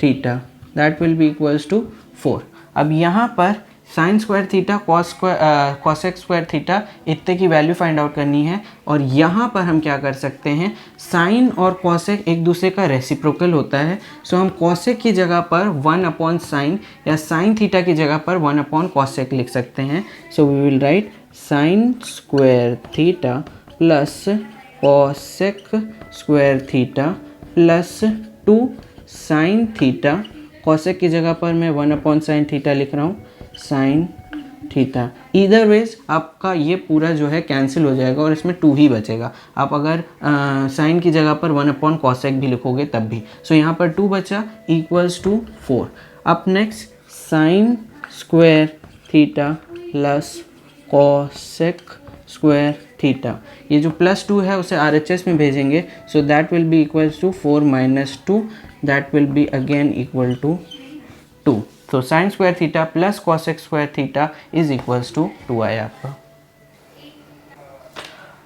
theta, that will be equals to 4। अब यहाँ पर sine square theta cosec square theta इतने की वैल्यू फाइंड आउट करनी है, और यहाँ पर हम क्या कर सकते हैं, साइन और कॉसेक एक दूसरे का रेसिप्रोकल होता है, सो हम कॉसेक की जगह पर 1 अपॉन साइन या साइन थीटा की जगह पर 1 अपॉन कॉसेक लिख सकते हैं। So we will write sine square theta plus cosec square theta plus 2 sine theta, cosec की जगह पर मैं 1 अपॉन साइन थीटा लिख रहा हूँ, साइन थीटा। ईदर वेज आपका ये पूरा जो है कैंसिल हो जाएगा और इसमें 2 ही बचेगा। आप अगर साइन की जगह पर 1 अपॉन कॉसेक भी लिखोगे तब भी, सो यहाँ पर 2 बचा इक्वल्स टू 4। अब next sine square theta plus cosec square theta, ये जो +2 है उसे RHS में भेजेंगे, so that will be equals to 4 minus 2, that will be again equal to 2। तो sine square theta plus cosec square theta is equals to 2 आया आपका।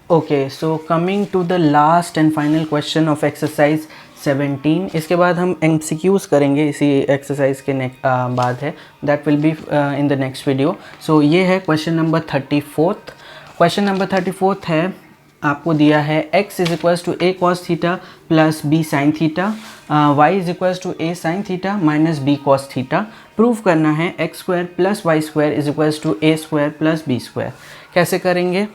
Okay, so coming to the last and final question of exercise 17। इसके बाद हम MCQs करेंगे, इसी एक्सरसाइज के बाद है, that will be in the next video. So ये है क्वेश्चन नंबर 34। क्वेश्चन नंबर 34 है, आपको दिया है x is equals to a cos theta plus b sin theta, y is equals to a sin theta minus b cos theta. Prove करना है x square plus Y square is equals to a square plus b square. कैसे करेंगे?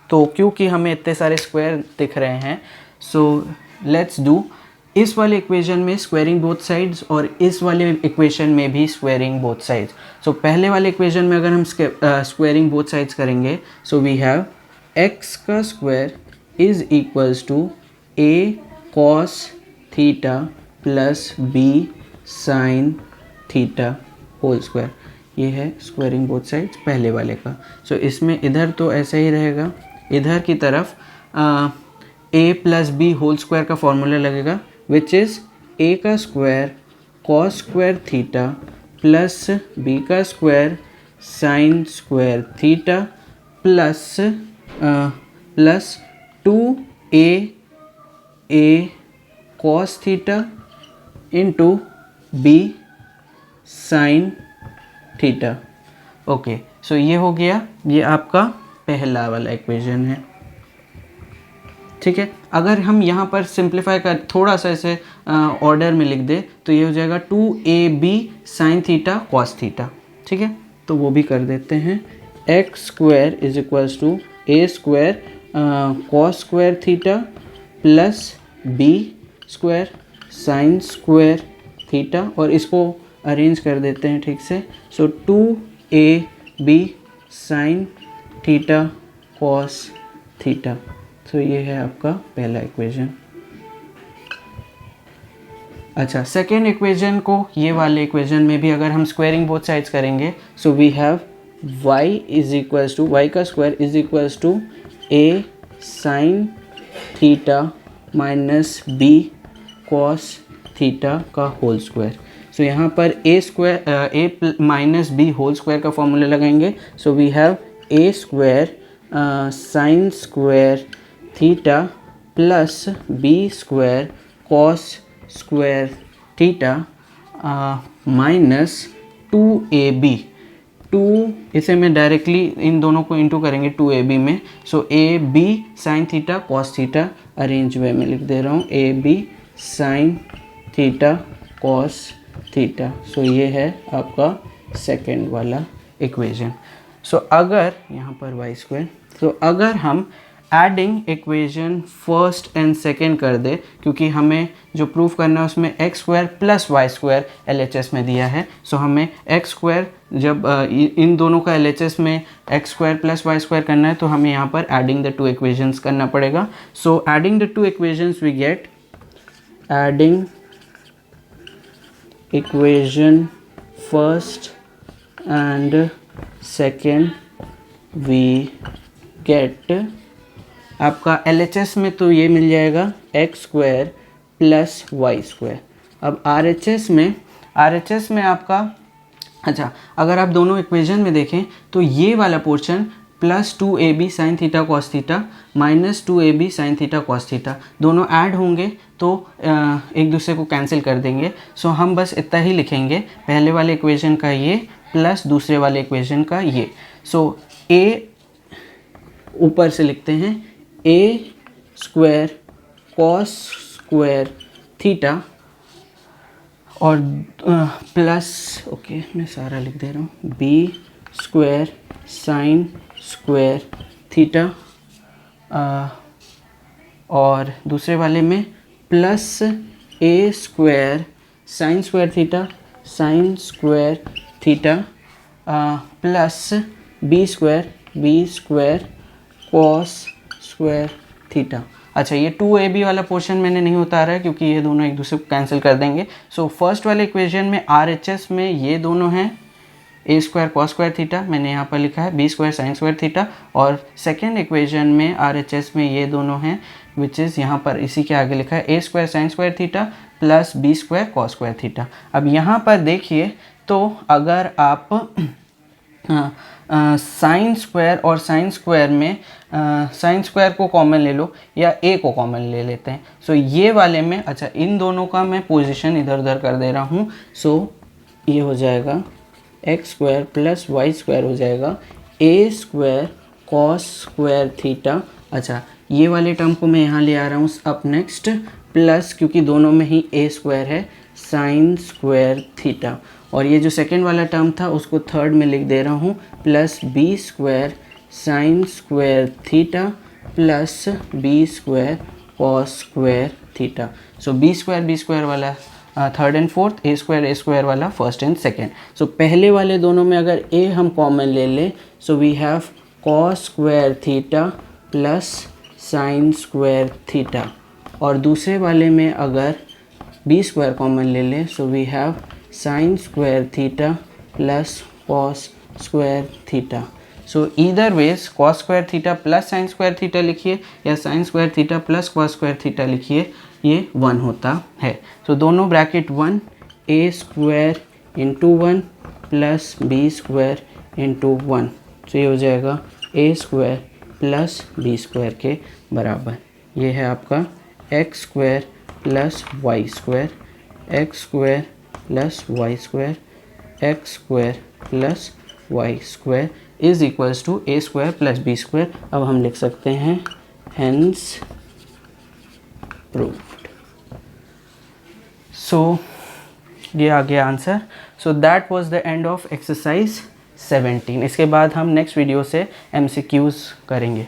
तो क्योंकि हमें इतने सारे स्क्वायर दिख रहे हैं, सो लेट्स डू इस वाले इक्वेशन में स्क्वायरिंग बोथ साइड्स और इस वाले इक्वेशन में भी स्क्वायरिंग बोथ साइड्स। सो पहले वाले इक्वेशन में अगर हम स्क्वायरिंग बोथ साइड्स करेंगे, सो वी हैव एक्स का square is equals to a cos theta plus b sine theta whole square. ये है स्क्वायरिंग बोथ साइड्स पहले वाले का। सो इसमें इधर तो ऐसा ही रहेगा, इधर की तरफ A plus B whole square का फॉर्मूला लगेगा, विच इज़ ए का square cos square theta plus B का square sine square theta plus plus 2a cos theta into B sine theta. Okay, so ये हो गया, ये आपका पहला वाला इक्वेशन है। ठीक है, अगर हम यहाँ पर सिंप्लीफाई कर थोड़ा सा ऐसे ऑर्डर में लिख दे तो ये हो जाएगा 2ab sine theta cos theta. ठीक है, तो वो भी कर देते हैं। X square is equals to a square cos square theta plus B square sine square theta, और इसको अरेंज कर देते हैं ठीक से। So 2ab sine theta cos theta. तो ये है आपका पहला इक्वेशन। अच्छा, सेकेंड इक्वेशन को ये वाले इक्वेशन में भी अगर हम स्क्वायरिंग बोथ साइड्स करेंगे, so we have y is equals to y का square is equals to a sine theta minus b cos theta का होल स्क्वायर। सो यहाँ पर a square a minus b whole square का फॉर्मूला लगाएंगे। So we have a square sine square theta plus B square cos square theta minus 2ab। 2 इसे मैं डायरेक्टली इन दोनों को इंटू करेंगे 2ab में। So A B sine theta cos theta arrange way में लिख दे रहा हूँ, A B sine theta cos theta. So ये है आपका सेकेंड वाला इक्वेशन। सो अगर यहाँ पर वाई स्क्वायर, तो अगर हम adding equation first and second कर दे, क्योंकि हमें जो प्रूफ करना है उसमें x square plus Y square LHS में दिया है। सो हमें एक्स स्क्वायर जब इन दोनों का LHS में x square plus Y square करना है तो हमें यहाँ पर एडिंग द टू इक्वेशंस करना पड़ेगा। So adding the two equations we get adding equation first and second we get आपका LHS में तो ये मिल जाएगा x square plus Y square. अब RHS में आपका, अच्छा अगर आप दोनों इक्वेशन में देखें तो ये वाला portion plus 2ab sine theta cos theta minus 2ab sine theta cos theta दोनों ऐड होंगे तो एक दूसरे को कैंसिल कर देंगे। सो हम बस इतना ही लिखेंगे, पहले वाले इक्वेशन का ये प्लस दूसरे वाले इक्वेशन का ये। सो a ऊपर से लिखते हैं ए स्क्वायर कॉस स्क्वायर थीटा और प्लस, ओके मैं सारा लिख दे रहा हूँ, B square sine square theta और दूसरे वाले में plus A square sine square theta plus B square cos square theta. अच्छा, ये 2ab वाला पोर्शन मैंने नहीं उतारा है क्योंकि ये दोनों एक दूसरे को कैंसिल कर देंगे। सो फर्स्ट वाले इक्वेशन में RHS में ये दोनों हैं, ए स्क्वायर कॉस स्क्वायर थीटा मैंने यहाँ पर लिखा है, b square sine square theta, और सेकेंड इक्वेशन में RHS में ये दोनों हैं विच इज़ यहाँ पर इसी के आगे लिखा है A square sine square theta plus B square cos square theta. अब यहाँ पर देखिए तो अगर आप साइन स्क्वायर और साइन स्क्वायर में साइन स्क्वायर को कॉमन ले लो या ए को कॉमन ले लेते हैं। सो ये वाले में, अच्छा इन दोनों का मैं पोजीशन इधर उधर कर दे रहा हूँ। सो ये हो जाएगा x square plus Y square हो जाएगा ए स्क्वायर कॉस स्क्वायर थीटा। अच्छा, ये वाले टर्म को मैं यहाँ ले आ रहा हूँ अप नेक्स्ट, प्लस क्योंकि दोनों में ही ए स्क्वायर है साइन स्क्वायर थीटा, और ये जो सेकेंड वाला टर्म था उसको थर्ड में लिख दे रहा हूँ, plus B square sine square theta plus B square cos square theta. So B square वाला third and fourth, A square वाला फर्स्ट एंड सेकेंड। सो पहले वाले दोनों में अगर ए हम कॉमन ले लें, so we have cos square theta plus sine square theta, और दूसरे वाले में अगर बी स्क्वायर कॉमन ले लें, so we have sine square theta plus cos square theta. So either ways cos square theta plus sine square theta लिखिए या sine square theta plus cos square theta लिखिए, ये 1 होता है। सो दोनों bracket 1, A square into 1 plus B square into 1, so ये हो जाएगा ए स्क्वायर प्लस बी स्क्वायर के बराबर। ये है आपका X square plus Y square, x square plus Y square, x square plus Y square is equals to a square plus B square. अब हम लिख सकते हैं हेंस प्रूव्ड। सो ये आ गया answer. So that was the end of exercise 17। इसके बाद हम नेक्स्ट वीडियो से MCQs करेंगे।